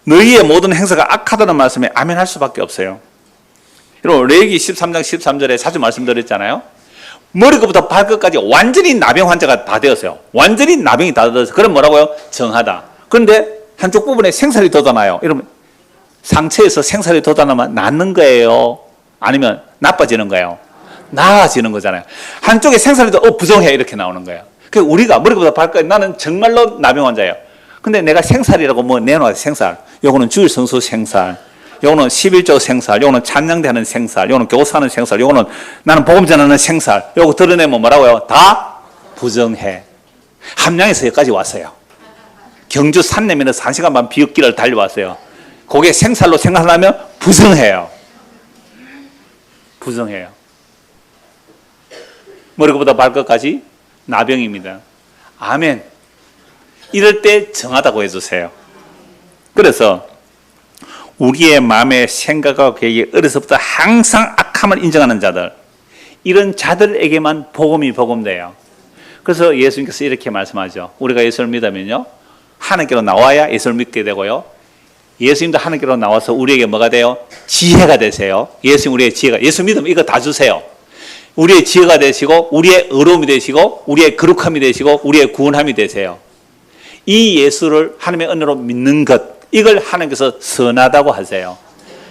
너희의 모든 행사가 악하다는 말씀에 아멘 할 수밖에 없어요. 여러분, 레위기 13장 13절에 자주 말씀드렸잖아요. 머리부터 발끝까지 완전히 나병 환자가 다 되었어요. 완전히 나병이 다 되었어요. 그럼 뭐라고요? 정하다. 그런데 한쪽 부분에 생살이 돋아나요. 이러면 상처에서 생살이 돋아나면 낫는 거예요? 아니면 나빠지는 거예요? 나아지는 거잖아요. 한쪽에 생살이 부정해 이렇게 나오는 거예요. 그래서 우리가 머리부터 발끝까지 나는 정말로 나병 환자예요. 근데 내가 생살이라고 뭐 내놓아요. 생살. 요거는 주일 성수 생살. 요거는 11조 생살, 요거는 찬양대하는 생살, 요거는 교사하는 생살, 요거는 나는 복음 전하는 생살. 요거 드러내면 뭐라고요? 다 부정해. 함양에서 여기까지 왔어요. 경주 산내면에서 1시간 반 비읍길을 달려왔어요. 그게 생살로 생각하면 부정해요. 부정해요. 머리부터 발끝까지 나병입니다. 아멘. 이럴 때 정하다고 해주세요. 그래서 우리의 마음의 생각과 계획이 어려서부터 항상 악함을 인정하는 자들, 이런 자들에게만 복음이 복음돼요. 그래서 예수님께서 이렇게 말씀하죠. 우리가 예수를 믿으면요, 하나님께로 나와야 예수를 믿게 되고요, 예수님도 하나님께로 나와서 우리에게 뭐가 돼요? 지혜가 되세요. 예수님 우리의 지혜가, 예수 믿으면 이거 다 주세요. 우리의 지혜가 되시고 우리의 의로움이 되시고 우리의 거룩함이 되시고 우리의 구원함이 되세요. 이 예수를 하나님의 은혜로 믿는 것, 이걸 하나님께서 선하다고 하세요.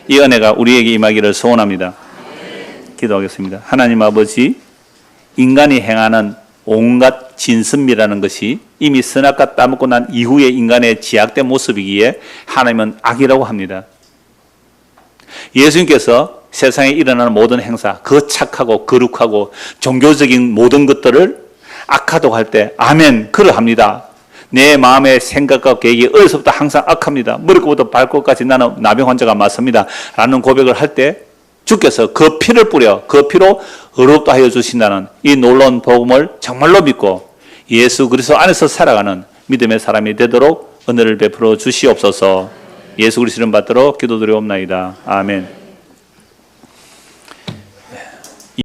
이 은혜가 우리에게 임하기를 소원합니다. 기도하겠습니다. 하나님 아버지, 인간이 행하는 온갖 진선미라는 것이 이미 선악과 따먹고 난 이후의 인간의 지약된 모습이기에 하나님은 악이라고 합니다. 예수님께서 세상에 일어나는 모든 행사, 거착하고 거룩하고 종교적인 모든 것들을 악하다고 할 때 아멘, 그러합니다. 내 마음의 생각과 계획이 어려서부터 항상 악합니다. 머리부터 발끝까지 나는 나병 환자가 맞습니다. 라는 고백을 할 때 주께서 그 피를 뿌려 그 피로 의롭다 하여 주신다는 이 놀라운 복음을 정말로 믿고 예수 그리스도 안에서 살아가는 믿음의 사람이 되도록 은혜를 베풀어 주시옵소서. 예수 그리스도를 받들어 기도드리옵나이다. 아멘.